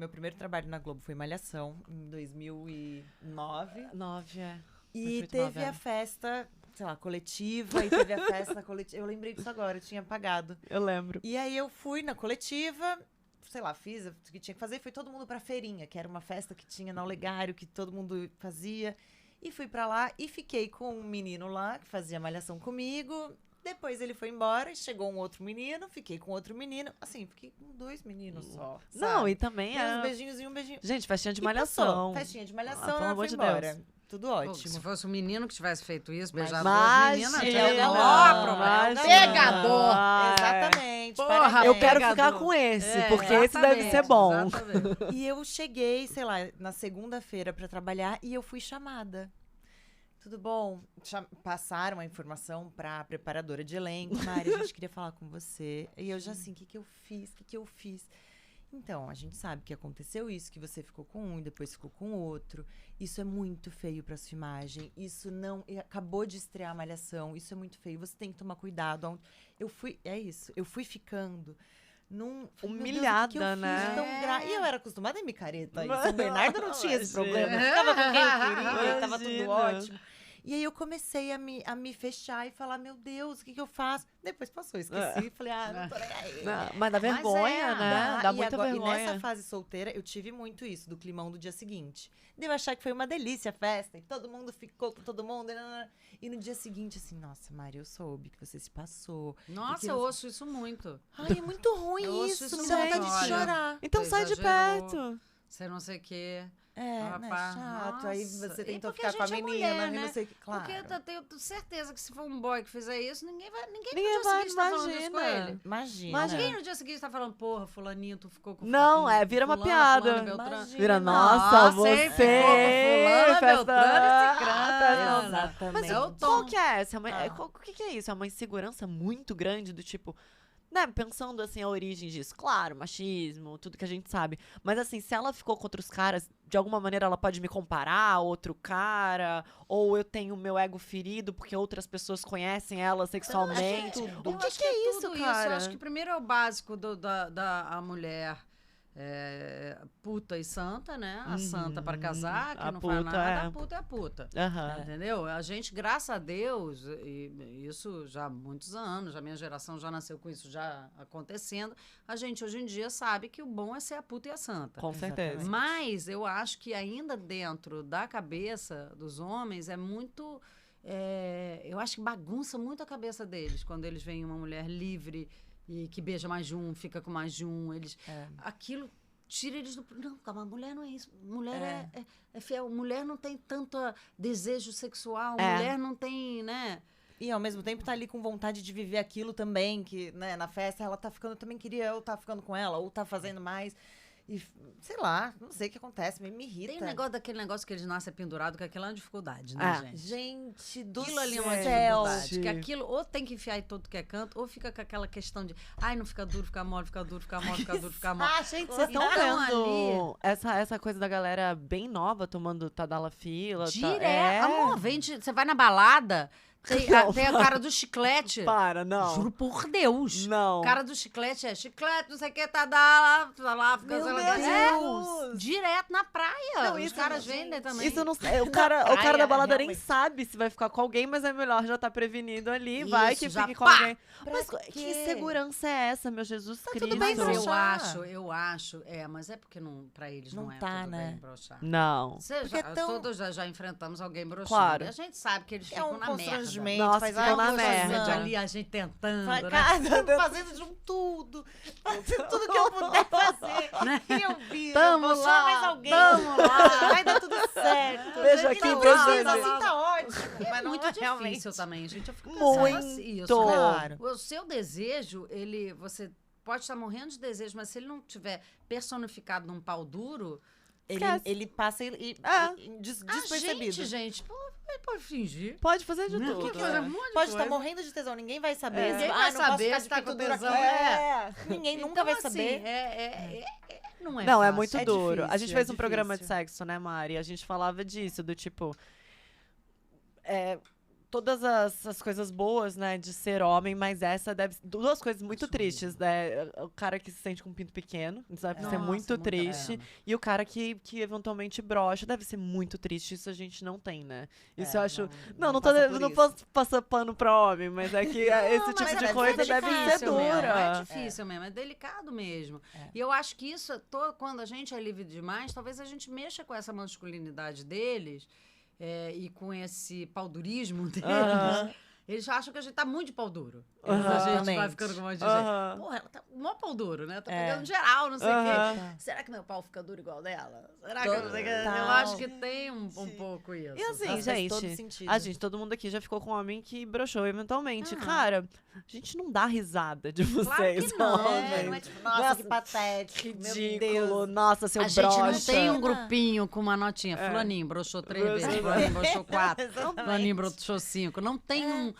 primeiro trabalho na Globo, foi Malhação, em 2009. 9, é. E Foi feito teve 9 a anos. festa, sei lá, coletiva, e teve a festa coletiva. Eu lembrei disso agora, eu tinha apagado. Eu lembro. E aí eu fui na coletiva, sei lá, fiz o que tinha que fazer, foi todo mundo pra feirinha, que era uma festa que tinha no Olegário, que todo mundo fazia. E fui pra lá e fiquei com um menino lá, que fazia malhação comigo. Depois ele foi embora, chegou um outro menino, fiquei com outro menino. Assim, fiquei com 2 meninos só. Não, sabe? e também Uns é... beijinhos e um beijinho. Gente, festinha de E malhação. passou. Festinha de Ah, malhação, pelo ela amor foi de embora. Deus. Tudo Pô, ótimo. se fosse um menino que tivesse feito isso, Mas- beijado duas meninas, Imagina, tinha não, maior problema. não, Pegador. Exatamente. Porra, parabéns. Eu quero Pegador. ficar com esse, É, porque esse deve ser exatamente, bom. exatamente. E eu cheguei, sei lá, na segunda-feira pra trabalhar e eu fui chamada. Tudo bom? Passaram a informação pra preparadora de elenco. Mari, a gente queria falar com você. E eu já assim, o que eu fiz? O que eu fiz? Então, a gente sabe que aconteceu isso, que você ficou com um e depois ficou com o outro. Isso é muito feio pra sua imagem. Isso não... Acabou de estrear a Malhação. Isso é muito feio. Você tem que tomar cuidado. Eu fui... É isso. Eu fui ficando... Falei, meu Deus, o que eu Humilhada, fiz né? tão E eu era acostumada em micareta. Em Mas- São Bernardo não tinha esse Imagina. problema. Eu ficava com quem eu queria, e tava tudo Imagina. ótimo. E aí eu comecei a me fechar e falar, meu Deus, o que eu faço? Depois passou, esqueci. Falei, não tô nem aí. Não, mas dá Mas vergonha, é, né? Dá e muita agora- vergonha. E nessa fase solteira, eu tive muito isso, do climão do dia seguinte. De eu achar que foi uma delícia a festa, e todo mundo ficou com todo mundo. E no dia seguinte, assim, nossa, Mari, eu soube que você se passou. Nossa, que eu você- ouço isso muito. Ai, é muito ruim Eu ouço isso, isso me dá vontade muito, de olha. chorar. Então Você sai de exagerou. perto. Você não sei o quê. É, Rapaz, né, chato. Aí nossa. você E tentou porque ficar com a a gente é menina, mulher, e né? não sei o que. Claro. Porque eu tenho certeza que se for um boy que fizer isso, ninguém Ninguém no dia vai, seguinte tá falando isso com imagina. ele. Imagina. Ninguém no dia seguinte tá falando, porra, fulaninho, tu ficou com Não, fulano, vira uma fulano, piada. fulano, Beltrano. Imagina. Vira, nossa, Nossa, você... hein, ficou com fulana, festa- Beltrano e cicrano. festa- Exatamente. Mas É o tom. qual que é essa? Ah. O que é isso? É uma insegurança muito grande do tipo... Né, pensando assim, a origem disso. Claro, machismo, tudo que a gente sabe. Mas assim, se ela ficou com outros caras, de alguma maneira ela pode me comparar a outro cara, ou eu tenho o meu ego ferido porque outras pessoas conhecem ela sexualmente. tudo. O que é isso, tudo cara? Eu acho que primeiro é o básico da mulher puta e santa, né? A santa para casar, que A não faz puta, nada, é. a puta é a puta. Aham. Entendeu? A gente, graças a Deus, e isso já há muitos anos, a minha geração já nasceu com isso já acontecendo, a gente hoje em dia sabe que o bom é ser a puta e a santa. Com certeza. Mas eu acho que ainda dentro da cabeça dos homens é muito... eu acho que bagunça muito a cabeça deles quando eles veem uma mulher livre e que beija mais de um, fica com mais de um. Aquilo tira eles do... Não, calma, mulher não é isso. Mulher é fiel. Mulher não tem tanto desejo sexual. Mulher não tem, né? E ao mesmo tempo tá ali com vontade de viver aquilo também, que, né, na festa ela tá ficando, eu também queria, ou tá ficando com ela, ou tá fazendo mais. E, sei lá, não sei o que acontece, me irrita. Tem daquele negócio que eles nascem pendurado, que aquilo é uma dificuldade, né, gente? Gente do Aquilo ali é uma céu. dificuldade. Que aquilo ou tem que enfiar em todo que é canto, ou fica com aquela questão de não fica duro, fica mole, fica duro, fica mole, fica duro, fica mole. Gente, vocês estão Então, vendo essa coisa da galera bem nova tomando Tadalafila? Direto. Amor, você vai na balada, tem a cara do chiclete. Para, não. Juro por Deus. Não. O cara do chiclete chiclete, não sei o que, tá lá, fica Meu Deus. Direto na praia. Não, os isso caras não, vendem gente. também. Isso não, o cara praia, da balada nem realmente. sabe se vai ficar com alguém, mas é melhor já estar prevenido ali. Isso, Vai que já fique com pá! alguém. Pra Mas quê? que segurança é essa, meu Jesus Cristo? tudo bem Mas broxar. eu acho, mas é porque não, pra eles não, Não é tá, tudo né? bem broxar. Não. Porque é tão- Todos já enfrentamos alguém broxando. Claro. E a gente sabe que eles É ficam um na merda. constrangimento. Nossa, faz ficam na confusão. merda. Ali a gente tentando, Vai, né? cara, fazendo de um tudo. Fazendo tudo que eu puder fazer. E eu vi. Tamo vou chamar lá, mais alguém. tamo lá. Vai dar tudo certo. Veja E aqui, não, veja assim, ali. tá ótimo. Mas não Muito é realmente. difícil também, gente. Eu fico pensando assim, isso. Muito. né? Claro. O seu desejo, você pode estar morrendo de desejo, mas se ele não tiver personificado num pau duro, Ele passa a despercebido. gente, pode fingir. Pode fazer de Né? tudo. Pode fazer um monte de Pode estar coisa. morrendo de tesão, ninguém vai saber. Ninguém Ah, vai não posso saber ficar se de tá com pinto duro tesão, aqui. Ninguém nunca Então, vai assim, saber. não é Não, é fácil. muito É duro. A difícil, gente é fez um programa de difícil. sexo, né, Mari? E a gente falava disso, do tipo. Todas as coisas boas, né, de ser homem, mas essa deve. Duas coisas muito Acho tristes, né? O cara que se sente com um pinto pequeno, isso deve ser Nossa, muito muita triste. pena. E o cara que eventualmente brocha, deve ser muito triste. Isso a gente não tem, né? Isso eu acho. Não passa por não isso. posso passar pano pra homem, mas é que esse tipo mas de é coisa difícil deve ser mesmo, dura. É difícil mesmo, é delicado mesmo. É. E eu acho que isso, quando a gente é livre demais, talvez a gente mexa com essa masculinidade deles e com esse paudurismo deles. Aham. Eles acham que a gente tá muito de pau duro. Aham. A gente vai Exatamente. ficando com um monte de Aham. gente. Porra, ela tá mó pau duro, né? Tá É. pegando geral, não sei o Aham. quê. Será que meu pau fica duro igual dela? Será que eu não sei o quê? Eu Total. acho que tem um pouco isso. E assim, Nossa, faz todo gente, sentido. todo mundo aqui já ficou com um homem que broxou eventualmente. Ah. Cara, a gente não dá risada de vocês. Claro que não. gente. Não é tipo, nossa, que patético. Meu Ridículo. Deus. Nossa, seu A gente não broxa. tem um grupinho com uma notinha. É. Fulaninho broxou 3 Broxou. vezes, fulaninho broxou 4, Exatamente. fulaninho broxou 5. Não tem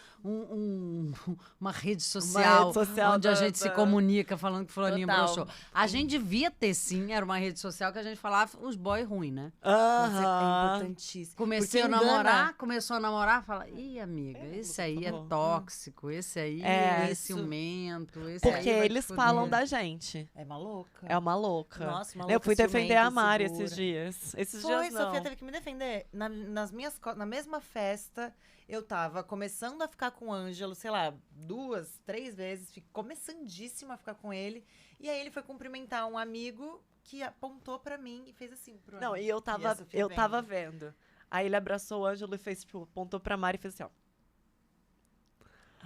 uma rede rede social social onde a da- gente se da- comunica falando que fulaninho Total. broxou. A gente devia ter, sim, era uma rede social que a gente falava os boy ruim, né? Nossa, é Aham. importantíssimo. Comecei a Porque engana. namorar, começou a namorar, fala, ih, amiga, esse aí é favor. tóxico, esse aí É. é ciumento, esse Porque aí vai te eles fuder. falam da gente. É maluca. É uma louca. Nossa, uma Eu louca fui defender a ciumenta, Mari insegura. esses dias. Esses Foi, dias não. Sofia teve que me defender. Na mesma festa, eu tava começando a ficar com o Ângelo, sei lá, 2, 3 vezes, começandíssima a ficar com ele. E aí ele foi cumprimentar um amigo que apontou pra mim e fez assim pro Não, Ângelo. e eu a tava, Sofia eu tava vendo. vendo. Aí ele abraçou o Ângelo e fez, tipo, apontou pra Mari e fez assim, ó.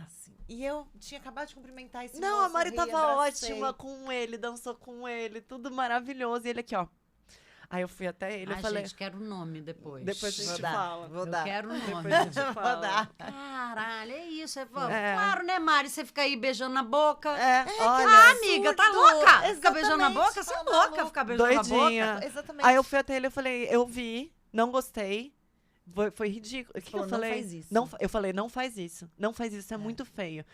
Assim. E eu tinha acabado de cumprimentar esse Não, moço, a Mari ri, tava abracei. ótima com ele, dançou com ele, tudo maravilhoso. E ele aqui, ó. Aí eu fui até ele e Ai, falei, gente, quero o nome depois. depois a Vou gente dar, fala. vou Eu dar. quero o nome. Depois a gente Vou fala. dar. Caralho, é isso. É. Claro, né, Mari? Você fica aí beijando na boca. É, olha. Ah, amiga, tá absurdo. louca? Ficar beijando na Exatamente, boca? Você é tá louca maluca. ficar beijando na Doidinha. boca? Exatamente. Aí eu fui até ele e falei, eu vi, não gostei. Foi ridículo. O que, que eu falou, "Não falei? faz isso." Eu falei, não faz isso. Não faz isso, é muito feio.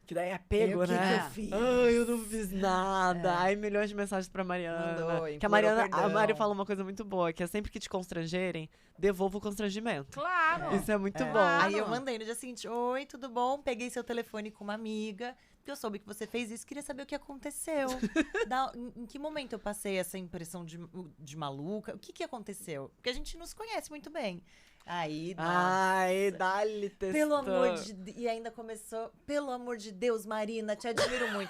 Que daí é pego, O que né? que eu fiz? Ai, eu não fiz nada. Aí milhões de mensagens pra Mariana. Mandou, que a implorou Mariana, a perdão. Mari fala uma coisa muito boa, que é sempre que te constrangerem, devolva o constrangimento. Claro. Isso é muito É. bom. Claro. Aí eu mandei no dia seguinte, oi, tudo bom? Peguei seu telefone com uma amiga, porque eu soube que você fez isso, queria saber o que aconteceu. Em que momento eu passei essa impressão de maluca? O que aconteceu? Porque a gente não se conhece muito bem. Aí, nossa. Ai, dá-lhe textão. Pelo amor de Deus. E ainda começou, pelo amor de Deus, Marina, te admiro muito.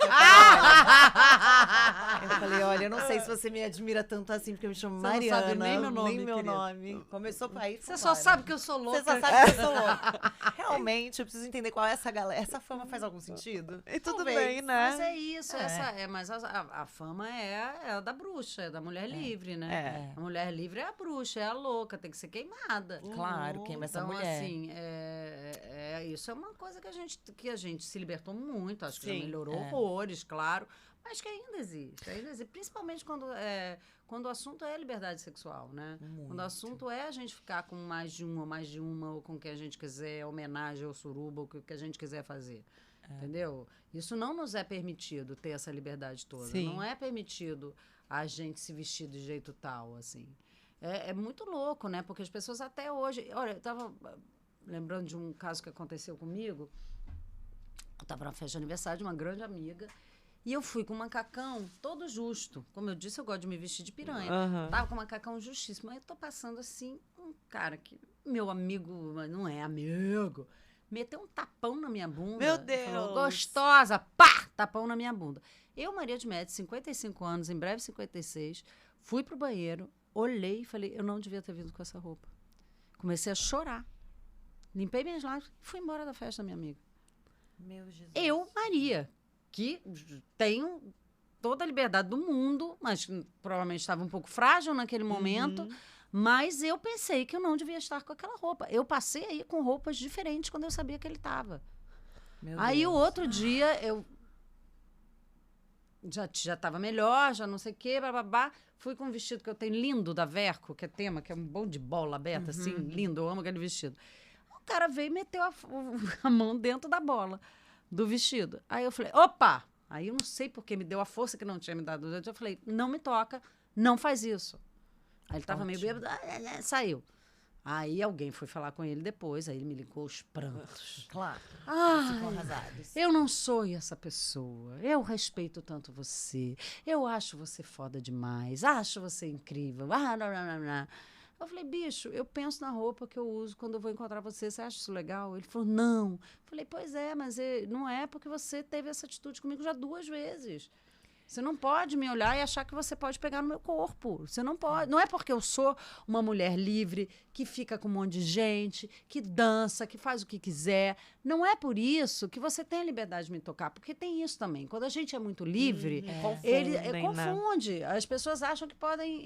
Eu falei, olha, eu não sei se você me admira tanto assim, porque eu me chamo Você não Mariana. sabe nem meu nome, Nem meu querida. nome. Começou por aí. Você só sabe que eu sou louca. Você só sabe que eu sou louca. Realmente, eu preciso entender qual é essa galera. Essa fama faz algum sentido? E tudo Talvez. bem, né? Mas é isso, É. mas a fama é a da bruxa, é da mulher livre, né? É. A mulher livre é a bruxa, é a louca, tem que ser queimada. Claro, queima essa Então, mulher. assim, isso é uma coisa que a gente se libertou muito, acho que já Sim, melhorou é. horrores, claro. Acho que ainda existe. Principalmente quando o assunto é liberdade sexual, né? Muito. Quando o assunto é a gente ficar com mais de uma, ou com quem a gente quiser, homenagem ou suruba, ou o que a gente quiser fazer. Entendeu? Isso não nos é permitido, ter essa liberdade toda. Sim. Não é permitido a gente se vestir de jeito tal, assim. É muito louco, né? Porque as pessoas até hoje... Olha, eu estava lembrando de um caso que aconteceu comigo. Eu estava na festa de aniversário de uma grande amiga e eu fui com um macacão todo justo. Como eu disse, eu gosto de me vestir de piranha. Tava com um macacão justíssimo. Aí eu tô passando assim, um cara que, meu amigo, mas não é amigo, meteu um tapão na minha bunda. Meu Deus! Falou, gostosa, pá! Tapão na minha bunda. Eu, Maria de Médici, 55 anos, em breve 56, fui pro banheiro, olhei e falei, eu não devia ter vindo com essa roupa. Comecei a chorar. Limpei minhas lágrimas e fui embora da festa da minha amiga. Meu Jesus. Eu, Maria, que tenho toda a liberdade do mundo, mas provavelmente estava um pouco frágil naquele momento, mas eu pensei que eu não devia estar com aquela roupa. Eu passei aí com roupas diferentes quando eu sabia que ele estava. Aí o outro dia eu já estava melhor, já não sei o quê, bababá. Fui com um vestido que eu tenho lindo da Verco, que é tema, que é um bom de bola aberta, assim, lindo, eu amo aquele vestido. O cara veio e meteu a mão dentro da bola do vestido. Aí eu falei, opa! Aí eu não sei porque me deu a força que não tinha me dado. Eu falei, não me toca, não faz isso. Aí ele tava meio bêbado, saiu. Aí alguém foi falar com ele depois, aí ele me ligou os prantos. Claro. Ficam arrasados. Eu não sou essa pessoa. Eu respeito tanto você. Eu acho você foda demais. Acho você incrível. Eu falei, bicho, eu penso na roupa que eu uso quando eu vou encontrar você. Você acha isso legal? Ele falou, não. Eu falei, pois é, mas não é porque você teve essa atitude comigo já 2 vezes. Você não pode me olhar e achar que você pode pegar no meu corpo. Você não pode. Não é porque eu sou uma mulher livre, que fica com um monte de gente, que dança, que faz o que quiser. Não é por isso que você tem a liberdade de me tocar. Porque tem isso também. Quando a gente é muito livre, ele confunde. Né? As pessoas acham que podem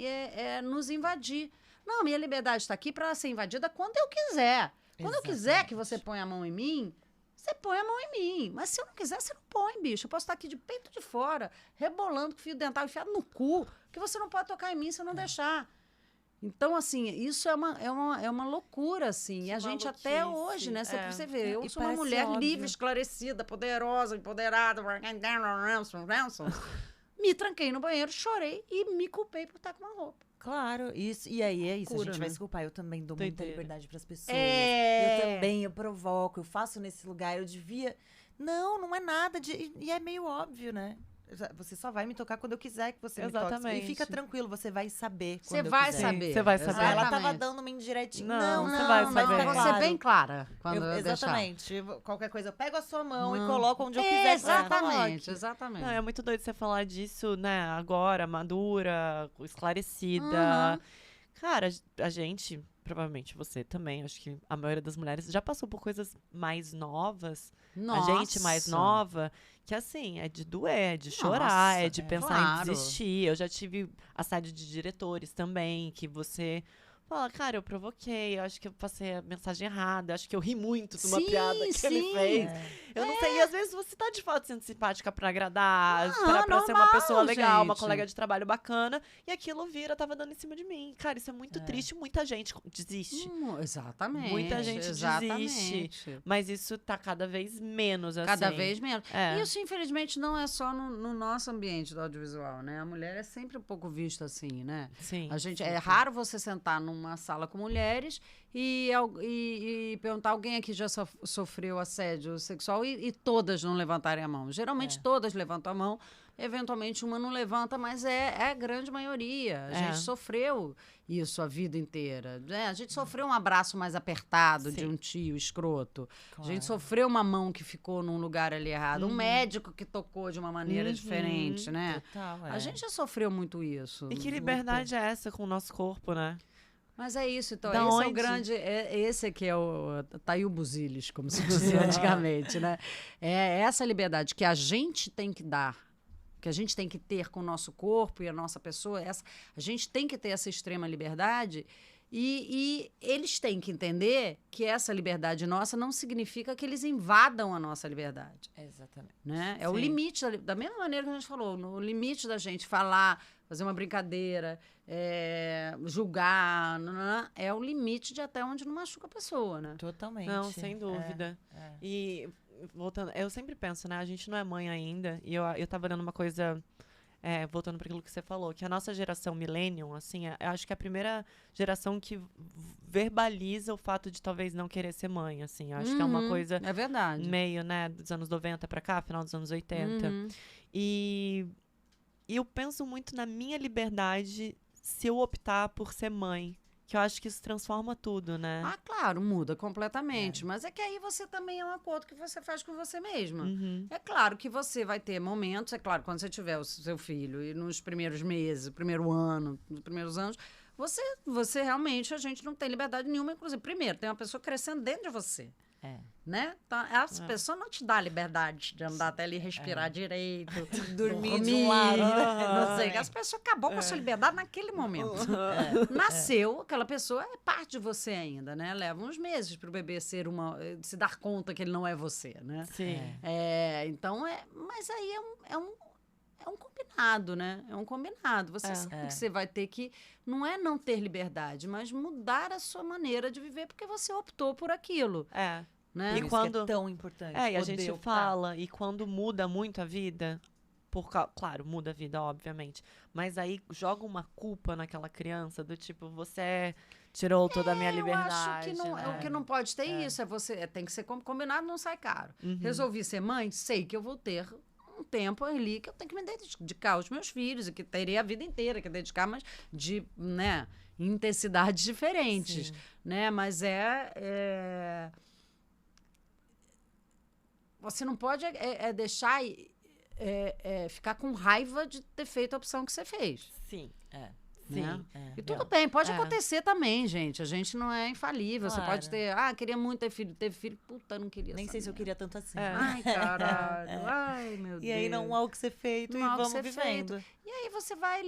nos invadir. Não, minha liberdade está aqui para ser invadida quando eu quiser. Quando eu quiser que você ponha a mão em mim, você põe a mão em mim. Mas se eu não quiser, você não põe, bicho. Eu posso estar aqui de peito de fora, rebolando com fio dental enfiado no cu, que você não pode tocar em mim se eu não deixar. Então, assim, isso é uma loucura, assim. E a gente até hoje, né? Você vê, eu sou uma mulher livre, esclarecida, poderosa, empoderada. Me tranquei no banheiro, chorei e me culpei por estar com uma roupa. Claro, isso. E aí é isso, a gente vai né? se culpar. Eu também dou muita liberdade pras pessoas. Eu provoco, eu faço nesse lugar, eu devia... Não é nada de... E é meio óbvio, né? Você só vai me tocar quando eu quiser que você me toque. E fica tranquilo, você vai saber quando eu quiser. Você vai saber. Ela tava dando uma indiretinha. Não, você vai saber. Vou ser bem clara quando eu exatamente. deixar. Qualquer coisa, eu pego a sua mão e coloco onde eu quiser. Exatamente. Não, é muito doido você falar disso, né? Agora, madura, esclarecida. Cara, a gente, provavelmente você também, acho que a maioria das mulheres já passou por coisas mais novas. Nossa. A gente mais nova, que assim, é de doer, é de chorar, é de pensar em desistir. Eu já tive assédio de diretores também, que você fala, cara, eu provoquei, eu acho que eu passei a mensagem errada, eu acho que eu ri muito de uma piada que ele fez. Eu não sei, e às vezes você tá de fato sendo simpática pra agradar, pra ser uma pessoa legal, uma colega de trabalho bacana, e aquilo tava dando em cima de mim. Cara, isso é muito triste, muita gente desiste. Exatamente. Muita gente desiste. Mas isso tá cada vez menos, assim. Cada vez menos. Isso, infelizmente, não é só no nosso ambiente do audiovisual, né? A mulher é sempre um pouco vista assim, né? Sim. É raro você sentar numa sala com mulheres e perguntar, alguém aqui já sofreu assédio sexual e todas não levantarem a mão. Geralmente todas levantam a mão, eventualmente uma não levanta, mas é a grande maioria. A gente sofreu isso a vida inteira. A gente sofreu um abraço mais apertado de um tio escroto. Claro. A gente sofreu uma mão que ficou num lugar ali errado. Um médico que tocou de uma maneira diferente, né? Total, A gente já sofreu muito isso. E que liberdade é essa com o nosso corpo, né? Mas é isso, então, Da esse onde? é o grande, esse aqui é o Tail Buzilis, como se dizia antigamente, né? É essa liberdade que a gente tem que dar, que a gente tem que ter com o nosso corpo e a nossa pessoa, a gente tem que ter essa extrema liberdade E eles têm que entender que essa liberdade nossa não significa que eles invadam a nossa liberdade. Exatamente. Né? É o Sim. limite, da mesma maneira que a gente falou, no limite da gente falar, fazer uma brincadeira, julgar, é o limite de até onde não machuca a pessoa, né? Totalmente. Não, sem dúvida. É. E voltando, eu sempre penso, né? A gente não é mãe ainda. E eu tava lendo uma coisa, voltando para aquilo que você falou, que a nossa geração millennium, assim, eu acho que é a primeira geração que verbaliza o fato de talvez não querer ser mãe, assim. Eu acho que é uma coisa É verdade. meio, né, dos anos 90 pra cá, final dos anos 80. E eu penso muito na minha liberdade se eu optar por ser mãe. Que eu acho que isso transforma tudo, né? Ah, claro, muda completamente. Mas é que aí você também é um acordo que você faz com você mesma. É claro que você vai ter momentos, é claro, quando você tiver o seu filho e nos primeiros meses, primeiro ano, nos primeiros anos, você realmente, a gente não tem liberdade nenhuma. Inclusive, primeiro, tem uma pessoa crescendo dentro de você. Né? Então, essa pessoa não te dá a liberdade de andar até ali, respirar direito, Dormir de um lado. não sei. Essa pessoa acabou com a sua liberdade naquele momento. Nasceu, aquela pessoa é parte de você ainda, né? Leva uns meses para o bebê se dar conta que ele não é você, né? Sim. Então, mas aí é um combinado, né? É um combinado. Você sabe que você vai ter que, não ter liberdade, mas mudar a sua maneira de viver, porque você optou por aquilo. Né? E Isso quando que é tão importante. e a poder gente optar. fala, e quando muda muito a vida, claro, muda a vida, obviamente, mas aí joga uma culpa naquela criança, do tipo, você tirou toda a minha liberdade. Eu acho que o que não pode ter isso, tem que ser combinado, não sai caro. Resolvi ser mãe, sei que eu vou ter um tempo ali que eu tenho que me dedicar aos meus filhos, e que terei a vida inteira que dedicar, mas de, né, intensidades diferentes, né? Mas você não pode deixar ficar com raiva de ter feito a opção que você fez. Sim. Né? Sim. E tudo bem, pode acontecer também, gente. A gente não é infalível. Claro. Você pode ter, queria muito ter filho, teve filho, puta, não queria. Nem sei se eu queria tanto assim. Ai, caralho. Ai, meu Deus. E aí não há o que ser feito Não há e o que vamos ser vivendo. E aí você vai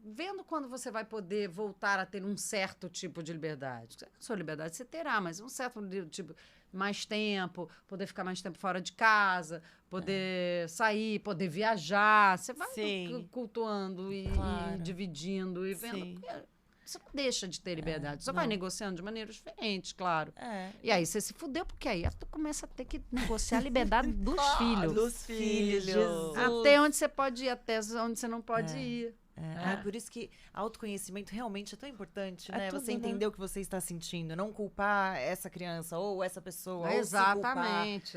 vendo quando você vai poder voltar a ter um certo tipo de liberdade. A sua liberdade você terá, mas um certo tipo, mais tempo, poder ficar mais tempo fora de casa, poder sair, poder viajar. Você vai cultuando e dividindo e vendo. Você não deixa de ter liberdade. Você vai negociando de maneiras diferentes, claro. E aí você se fudeu, porque aí tu começa a ter que negociar a liberdade dos filhos. Dos filhos. Jesus. Até onde você pode ir, até onde você não pode ir. Por isso que autoconhecimento realmente é tão importante, É né? tudo, Você entender o que você está sentindo, não culpar essa criança ou essa pessoa. Exatamente.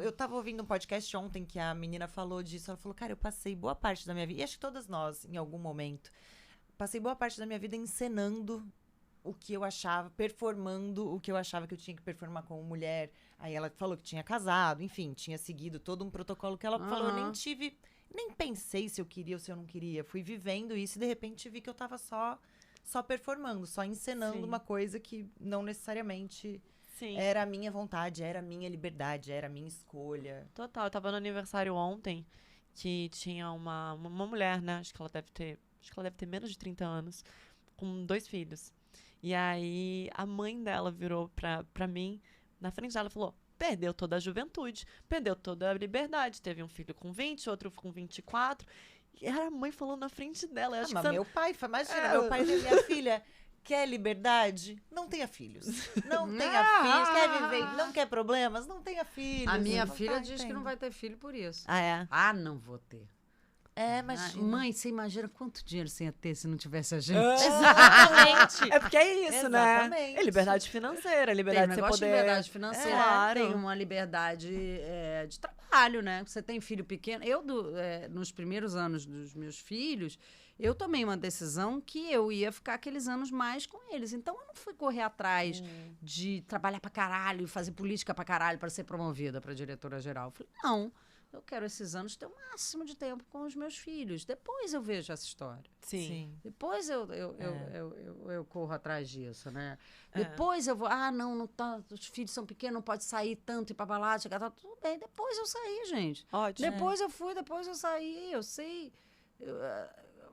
Eu tava ouvindo um podcast ontem que a menina falou disso. Ela falou, cara, eu passei boa parte da minha vida, e acho que todas nós, em algum momento, passei boa parte da minha vida encenando o que eu achava, performando o que eu achava que eu tinha que performar como mulher. Aí ela falou que tinha casado, enfim, tinha seguido todo um protocolo que ela falou, nem pensei se eu queria ou se eu não queria. Fui vivendo isso e de repente vi que eu tava só performando, só encenando uma coisa que não necessariamente era a minha vontade, era a minha liberdade, era a minha escolha. Total, eu tava no aniversário ontem, que tinha uma mulher, né? Acho que ela deve ter menos de 30 anos, com 2 filhos. E aí a mãe dela virou pra mim, na frente dela, e falou: perdeu toda a juventude, perdeu toda a liberdade. Teve um filho com 20, outro com 24. E era a mãe falando na frente dela. Eu acho Mas que meu pai, imagina, meu pai e minha filha. Quer liberdade? Não tenha filhos. Não tenha filhos. Quer viver? Não quer problemas? Não tenha filhos. A minha filha diz que não vai ter filho por isso. Não vou ter. Mas mãe, você imagina quanto dinheiro você ia ter se não tivesse a gente? Exatamente. É porque é isso, Exatamente. né? É liberdade financeira, liberdade de você poder... de liberdade financeira, Claro. tem uma liberdade de trabalho, né? Você tem filho pequeno. Eu, nos primeiros anos dos meus filhos, eu tomei uma decisão que eu ia ficar aqueles anos mais com eles. Então, eu não fui correr atrás de trabalhar pra caralho e fazer política pra caralho para ser promovida pra diretora-geral. Eu falei, não, eu quero esses anos ter o máximo de tempo com os meus filhos. Depois eu vejo essa história. Sim. Depois eu corro atrás disso, né? Depois eu vou... não tá, os filhos são pequenos, não pode sair tanto, ir pra balada, chegar... Tá, tudo bem, depois eu saí, gente. Ótimo. Depois eu fui, depois eu saí, eu sei...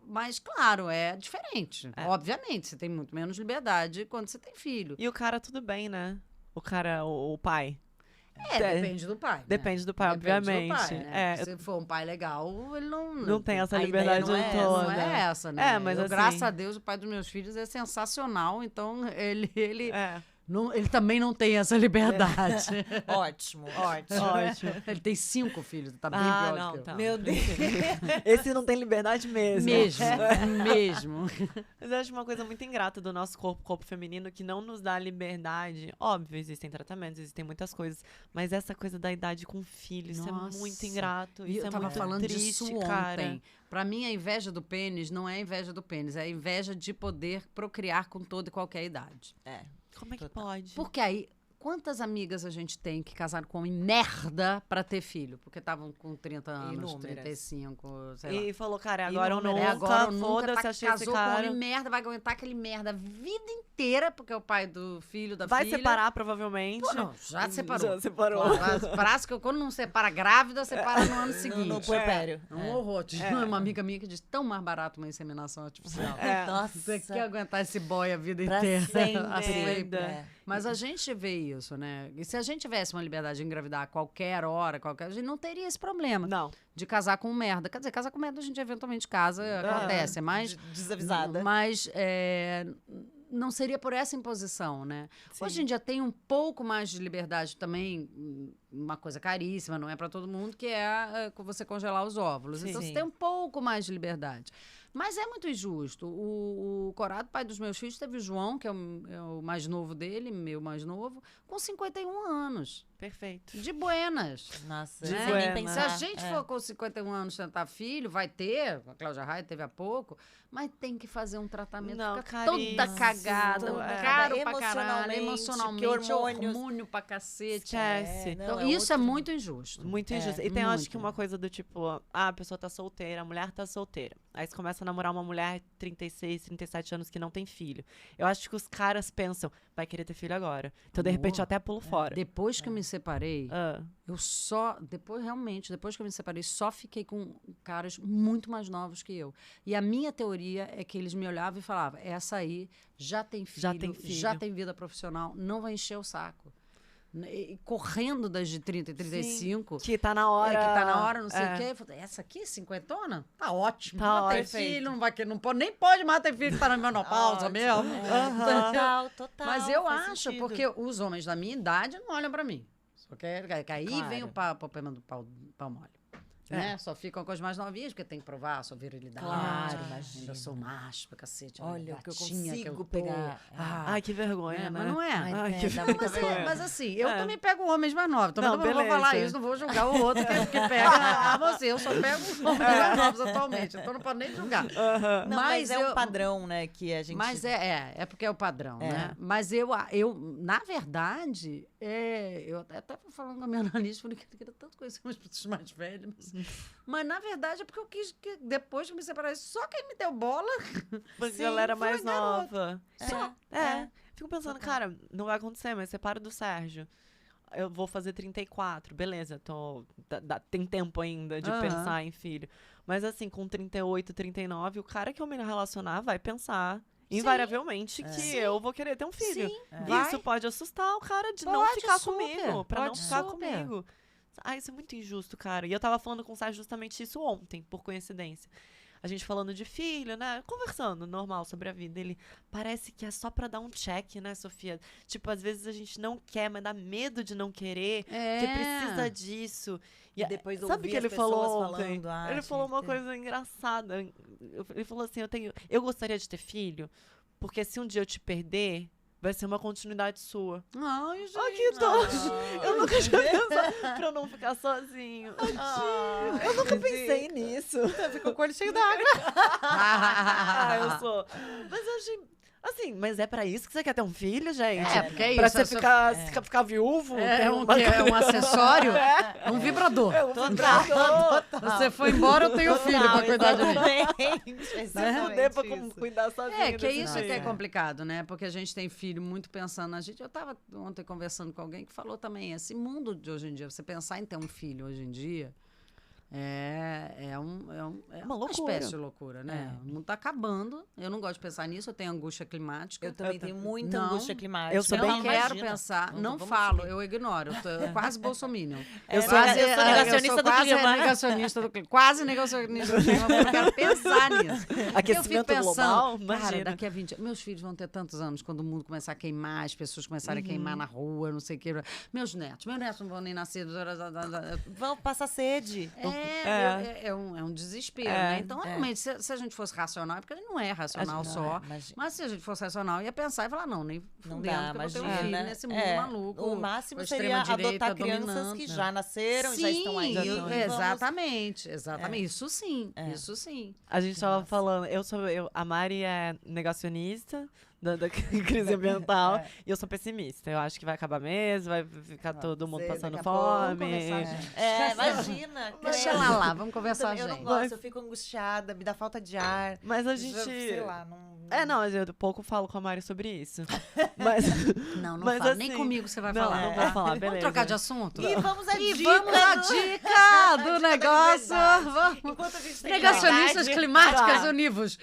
Mas, claro, é diferente. Obviamente, você tem muito menos liberdade quando você tem filho. E o cara, tudo bem, né? O cara, o pai. Depende do pai. Depende do pai, obviamente. Do pai, né? É. Se for um pai legal, ele Não tem essa a ideia liberdade não é essa, toda. Não é essa, né? mas assim, graças a Deus, o pai dos meus filhos é sensacional, então ele também não tem essa liberdade. Ótimo. Ótimo. Ele tem 5 filhos, tá bem pior não, do que eu. tá. Meu Deus. Esse não tem liberdade mesmo. Mesmo. Mas eu acho uma coisa muito ingrata do nosso corpo feminino, que não nos dá liberdade. Óbvio, existem tratamentos, existem muitas coisas. Mas essa coisa da idade com filho, isso é Nossa. muito ingrato. E Isso eu é tava muito falando triste, disso cara. ontem. Pra mim, a inveja do pênis não é a inveja do pênis, é a inveja de poder procriar com toda e qualquer idade. Como é que pode? Porque aí, quantas amigas a gente tem que casaram com homem merda pra ter filho? Porque estavam com 30 anos, Inúmeras. 35, sei lá. E falou, cara, agora ou Inúmeras. nunca, Agora ou nunca, foda-se, achei esse casou com cara. homem merda, vai aguentar aquele merda a vida inteira, porque é o pai do filho da Vai filha. separar, provavelmente. Pô, não, já separou. Já separou. Parece que quando não separa grávida, separa no ano seguinte. No puerpério. É um horror. Tinha uma amiga minha que diz tão mais barato uma inseminação artificial. Nossa. Você quer aguentar esse boy a vida Pra inteira? sempre. A sempre. É. Mas a gente vê isso, né? E se a gente tivesse uma liberdade de engravidar a qualquer hora, a gente não teria esse problema Não. de casar com merda. Quer dizer, casar com merda a gente eventualmente casa, acontece. Mas, Desavisada. mas não seria por essa imposição, né? Sim. Hoje em dia tem um pouco mais de liberdade também, uma coisa caríssima, não é para todo mundo, que é você congelar os óvulos. Sim. Então você tem um pouco mais de liberdade. Mas é muito injusto. O Corado, pai dos meus filhos, teve o João, que é o mais novo dele, meu mais novo, com 51 anos. Perfeito. De buenas. Nossa, De sem buena. nem Se a pensar. gente for com 51 anos tentar filho, vai ter, a Cláudia Raia teve há pouco, mas tem que fazer um tratamento, Não, fica toda caríssimo, cagada, é. caro pra caralho, Emocionalmente, emocionalmente, hormônios. hormônio pra cacete. Esquece. Não, Então, é isso é outro- muito injusto. Muito É, injusto. E tem, eu acho que muito. uma coisa do tipo, a pessoa tá solteira, a mulher tá solteira. Aí você começa a namorar uma mulher de 36, 37 anos que não tem filho. Eu acho que os caras pensam, vai querer ter filho agora. Então, de repente, eu até pulo fora. Depois que eu me separei, Ah, depois que eu me separei, só fiquei com caras muito mais novos que eu. E a minha teoria é que eles me olhavam e falavam, essa aí já tem filho, já tem vida profissional, não vai encher o saco. E correndo das de 30 e 35... que tá na hora. que tá na hora, não sei É. o quê. Eu falei, essa aqui, cinquentona? Tá ótimo. Tá não tem ótimo. filho, não vai querer, nem pode mais ter filho que tá na menopausa mesmo. Aham. Total. Mas eu faz acho, sentido. porque os homens da minha idade não olham pra mim. Só que aí Claro. vem o problema do pau mole. Né? Só ficam com as mais novinhas, porque tem que provar a sua virilidade. Claro, imagina. Ainda sou macho pra cacete. Olha o que eu gatinha consigo tô. pegar. Ai, que vergonha, né? Mas não é. Ai, que dá muita Mas, vergonha. mas assim, eu É. também pego homens mais novos. Também Não, não vou beleza. falar isso, não vou julgar o outro que pega você. Eu só pego homens mais novos atualmente, então não pode nem julgar. Aham. Não, mas é um padrão, né, que a gente... Mas é porque é o padrão, É. né? Mas eu, na verdade, eu até estava falando com a minha analista, falei que eu queria tanto conhecer umas pessoas mais velhas. Mas na verdade é porque eu quis que depois que eu me separei, só quem me deu bola. Porque a Sim, galera foi mais garota. nova. Só. Fico pensando, cara, não vai acontecer, mas separa do Sérgio. Eu vou fazer 34, beleza, tem tempo ainda de Aham. pensar em filho. Mas assim, com 38, 39, o cara que eu me relacionar vai pensar invariavelmente que eu vou querer ter um filho. Sim, Isso pode assustar o cara de não Pode ficar super, comigo, pra não pode ficar super. comigo. Ah, isso é muito injusto, cara. E eu tava falando com o Sérgio justamente isso ontem, por coincidência. A gente falando de filho, né? Conversando normal sobre a vida. Ele parece que é só pra dar um check, né, Sofia? Tipo, às vezes a gente não quer, mas dá medo de não querer. Porque precisa disso. E depois sabe o ouvir que ele as pessoas falou ontem? falando, ah, Ele tinha falou que uma ter. coisa engraçada. Ele falou assim, eu gostaria de ter filho, porque se um dia eu te perder, vai ser uma continuidade sua. Ai, gente. Ai, que dó! Eu nunca tinha pensado pra eu não ficar sozinho. Eu nunca pensei nisso. Ficou com o olho cheio d'água. Eu sou. Mas eu achei. Assim, mas é pra isso que você quer ter um filho, gente? É, porque é Pra isso. você ficar viúvo? É tem um, uma que é um coisa- acessório? É um vibrador. É um vibrador. Você foi embora, eu tenho filho pra cuidar de mim. Se fuder pra cuidar sozinho. É, que é desse isso jeito. que é complicado, né? Porque a gente tem filho muito pensando na gente. Eu estava ontem conversando com alguém que falou também, esse mundo de hoje em dia, você pensar em ter um filho hoje em dia, É uma loucura. espécie de loucura, né? O mundo tá acabando. Eu não gosto de pensar nisso, eu tenho angústia climática. Eu também tenho muita Não, angústia climática. eu sou não bem- quero imagina. pensar, não vamos falo, seguir. eu ignoro. Eu tô quase bolsominion. Eu sou- sou eu sou negacionista do quase clima. negacionista do clima. Quase negacionista do clima, porque eu quero pensar nisso. Porque eu fico Aquecimento global, pensando, cara, imagina. daqui a 20 anos, meus filhos vão ter tantos anos quando o mundo começar a queimar, as pessoas começarem a queimar na rua, não sei o que. Meus netos não vão nem nascer. Vão passar sede. É um desespero, né? Então, realmente, se a gente fosse racional, é porque a gente não é racional só. Mas se a gente fosse racional, ia pensar e falar, não, nem Não fudendo, dá, porque eu vou ter um imagina. filho nesse mundo maluco. O máximo com a seria extrema-direita adotar crianças dominando. que já nasceram, Sim, já estão aí. e vamos- exatamente. Isso sim, isso sim. A gente tava falando, a Mari é negacionista da crise ambiental e eu sou pessimista. Eu acho que vai acabar mesmo, vai ficar todo mundo sei, passando daqui a pouco fome. vamos conversar, gente. Imagina. Deixa credo. ela lá, vamos conversar, Eu não gente. gosto, eu fico angustiada, me dá falta de ar. Mas a gente... Sei lá, não... Não, mas eu pouco falo com a Mari sobre isso. Mas, Não mas fala. assim, Nem comigo você vai não, falar. não tá? vou falar, beleza. Vamos trocar de assunto? E vamos à dica. Vamos à dica do da negócio. liberdade. Vamos. Enquanto a gente tem Negacionistas liberdade- climáticas Tá. univos.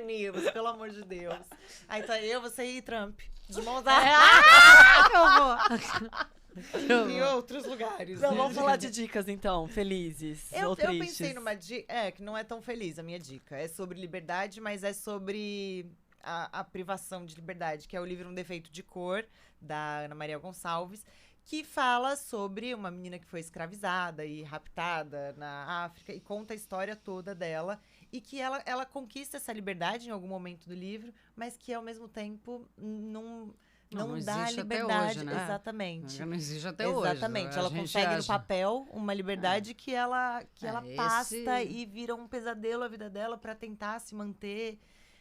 Univos, pelo amor de Deus. Aí tá eu, você e Trump. De mãos Ah, que horror. em outros lugares. Não, vamos falar de dicas então, felizes Eu ou tristes. pensei numa dica, que não é tão feliz a minha dica. É sobre liberdade, mas é sobre a privação de liberdade, que é o livro Um Defeito de Cor, da Ana Maria Gonçalves, que fala sobre uma menina que foi escravizada e raptada na África e conta a história toda dela. E que ela conquista essa liberdade em algum momento do livro, mas que ao mesmo tempo não dá existe até liberdade. hoje, né? Exatamente. Não existe até hoje. Exatamente, A ela gente consegue no acha. papel uma liberdade que ela pasta esse- e vira um pesadelo a vida dela pra tentar se manter.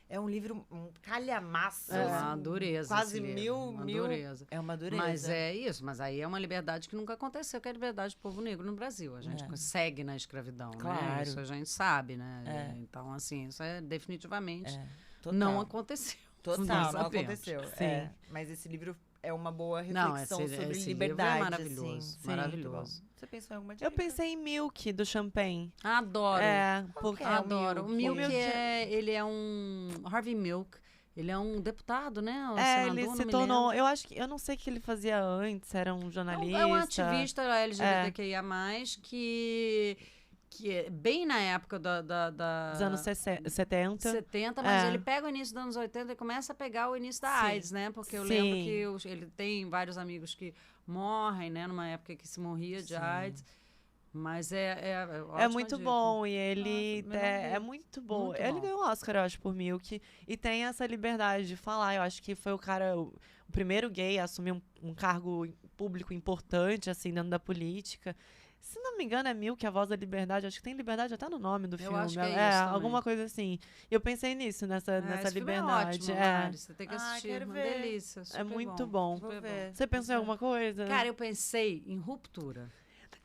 É um livro, um calhamaço. É uma assim, dureza. Quase esse livro, uma mil. dureza. É uma dureza. Mas é isso, mas aí é uma liberdade que nunca aconteceu, que é a liberdade do povo negro no Brasil. A gente segue na escravidão, né? Claro. Isso a gente sabe, né? Então, assim, isso é definitivamente Total. não aconteceu. Total, Nós não sabemos. aconteceu. Sim. Mas esse livro é uma boa Não, reflexão esse sobre livro liberdade. é maravilhoso. Assim. Maravilhoso. Você pensou em alguma dica? Eu pensei em Milk, do Champagne. Adoro. Porque é o Adoro. O Milk? Milk, ele é um... Harvey Milk. Ele é um deputado, né? Ou ele senador, se não me tornou. lembro. Eu não sei o que ele fazia antes, era um jornalista. É um ativista LGBTQIA+, que é bem na época Dos anos 70. 70, mas É. ele pega o início dos anos 80 e começa a pegar o início da Sim. AIDS, né? Porque eu Sim. lembro que ele tem vários amigos que morrem, né? Numa época que se morria de AIDS. Mas é ótima muito dica. bom, e ele Nossa, é muito bom. Muito Ele bom. ganhou o Oscar, eu acho, por Milk. E tem essa liberdade de falar. Eu acho que foi o primeiro gay a assumir um cargo público importante, assim, dentro da política. Se não me engano, é Milk, a voz da liberdade. Acho que tem liberdade até no nome do filme. acho que é isso também. alguma coisa assim. E eu pensei nisso, nessa Esse filme liberdade. É ótimo, Mari, você tem que Ai, assistir. quero Uma ver. delícia. É super muito bom. Vou super ver. Você pensou em alguma coisa? Cara, eu pensei em Ruptura.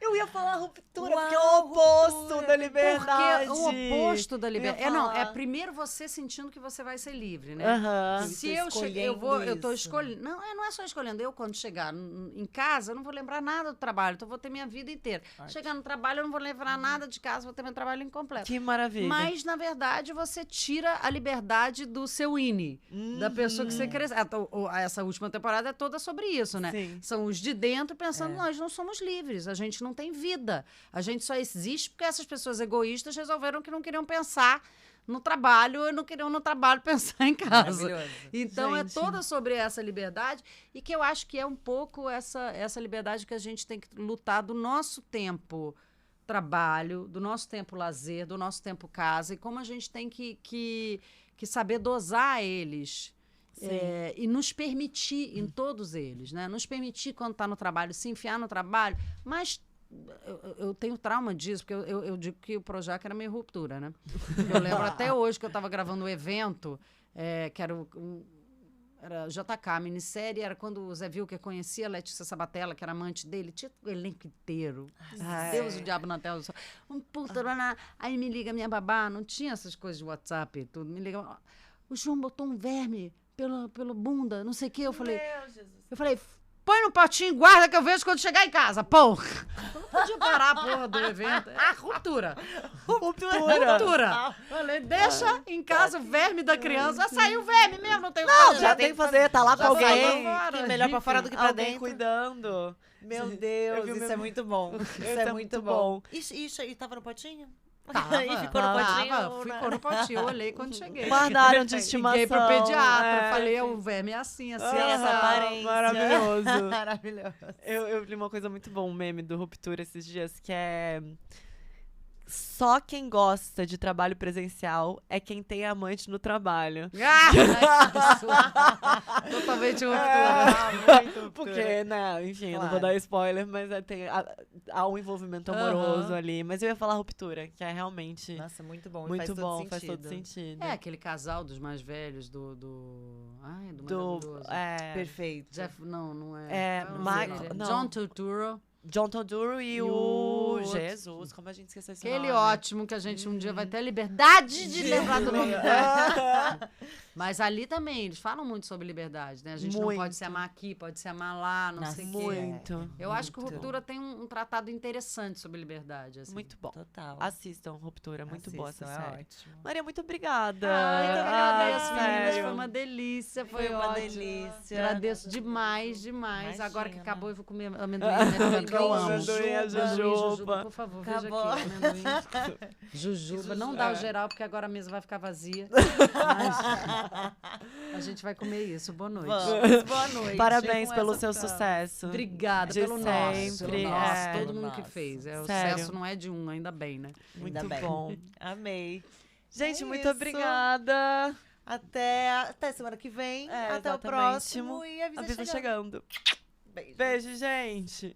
eu ia falar ruptura, Uau, porque é o oposto ruptura. da liberdade. Porque o oposto da Eu ia liberdade. falar. É primeiro você sentindo que você vai ser livre, né? Aham. Se tô eu chegar, eu tô escolhendo escolhendo. Não é só escolhendo. Eu, quando chegar em casa, eu não vou lembrar nada do trabalho. Então, eu vou ter minha vida inteira. Chegar no trabalho, eu não vou lembrar nada de casa, vou ter meu trabalho incompleto. Que maravilha. Mas, na verdade, você tira a liberdade do seu INE, da pessoa que você cresceu. Essa última temporada é toda sobre isso, né? Sim. São os de dentro pensando, nós não somos livres, a gente não tem vida. A gente só existe porque essas pessoas egoístas resolveram que não queriam pensar no trabalho e não queriam no trabalho pensar em casa. Maravilhoso. Então, Gente. é toda sobre essa liberdade e que eu acho que é um pouco essa liberdade que a gente tem que lutar do nosso tempo trabalho, do nosso tempo lazer, do nosso tempo casa e como a gente tem que saber dosar eles. E nos permitir em todos eles, né? Nos permitir quando está no trabalho, se enfiar no trabalho, mas eu tenho trauma disso, porque eu digo que o Projac era meio ruptura, né? Eu lembro até hoje que eu estava gravando um evento, que era era JK, a minissérie, era quando o Zé Vilker conhecia a Letícia Sabatella, que era amante dele, tinha o elenco inteiro. Deus, o diabo na tela do céu. Aí me liga minha babá, não tinha essas coisas de WhatsApp e tudo, me liga, o João botou um verme pelo bunda, não sei o quê, eu falei, põe no potinho e guarda que eu vejo quando chegar em casa. Pô, eu não podia parar a porra do evento. Ruptura. Ruptura. Falei, deixa em casa o verme da criança. Já saiu o verme mesmo, não tem o que fazer. Já tem que fazer, tá lá com alguém. Que melhor pra fora do que pra Alguém dentro. cuidando. Meu Deus, isso é muito bom. Isso é muito bom. E tava no potinho? Tava, E ficou no potinho? ficou no potinho. Eu olhei quando cheguei. Guardaram de estimação. Liguei pro pediatra. É. Falei, o verme é assim, assim. Tem essa aparência. Maravilhoso. Maravilhoso. Eu li uma coisa muito boa, um meme do Ruptura esses dias, que é... Só quem gosta de trabalho presencial é quem tem amante no trabalho. Totalmente ruptura. Porque, né, enfim, eu não vou Claro. dar spoiler, mas há um envolvimento amoroso ali. Mas eu ia falar ruptura, que é realmente Nossa, muito bom. muito bom, faz faz todo sentido. É, aquele casal dos mais velhos do maravilhoso. Perfeito. Jeff, não é. É, Qual o nome Michael- dele? não. John Turturro. John Turturro e o Jesus, como a gente esqueceu esse Aquele nome? ótimo que a gente um dia vai ter a liberdade de lembrar do nome dele. Mas ali também, eles falam muito sobre liberdade, né? A gente não pode Muito. se amar aqui, pode se amar lá, não sei o quê. Muito. Eu acho que o Muito. Ruptura tem um tratado interessante sobre liberdade. Assim. Muito bom. Total. Assistam Ruptura, muito boa essa Assistam, série. é ótimo. Maria, muito obrigada. Eu que agradeço, meninas. sério. Foi uma delícia, foi Foi uma ótimo. delícia. Agradeço demais, demais. Imagina. Agora que acabou, eu vou comer amendoim, né, que eu amo. Amendoim, a jujuba. Por favor, Acabou. veja aqui. Amendoim. Jujuba. Não dá o geral, porque agora a mesa vai ficar vazia. Mas a gente vai comer isso. Boa noite. Vamos. Boa noite. Parabéns Com pelo essa seu frase. sucesso. Obrigada De pelo nosso. sempre, Pelo nosso. é. Todo mundo que Nosso. fez. O Sério. sucesso não é de um, ainda bem, né? Muito Ainda bem. bom. Amei. Gente, É muito isso. obrigada. Até semana que vem. É, até o exatamente. próximo. E avisa, Avisa chegando. chegando. Beijo. Beijo, gente.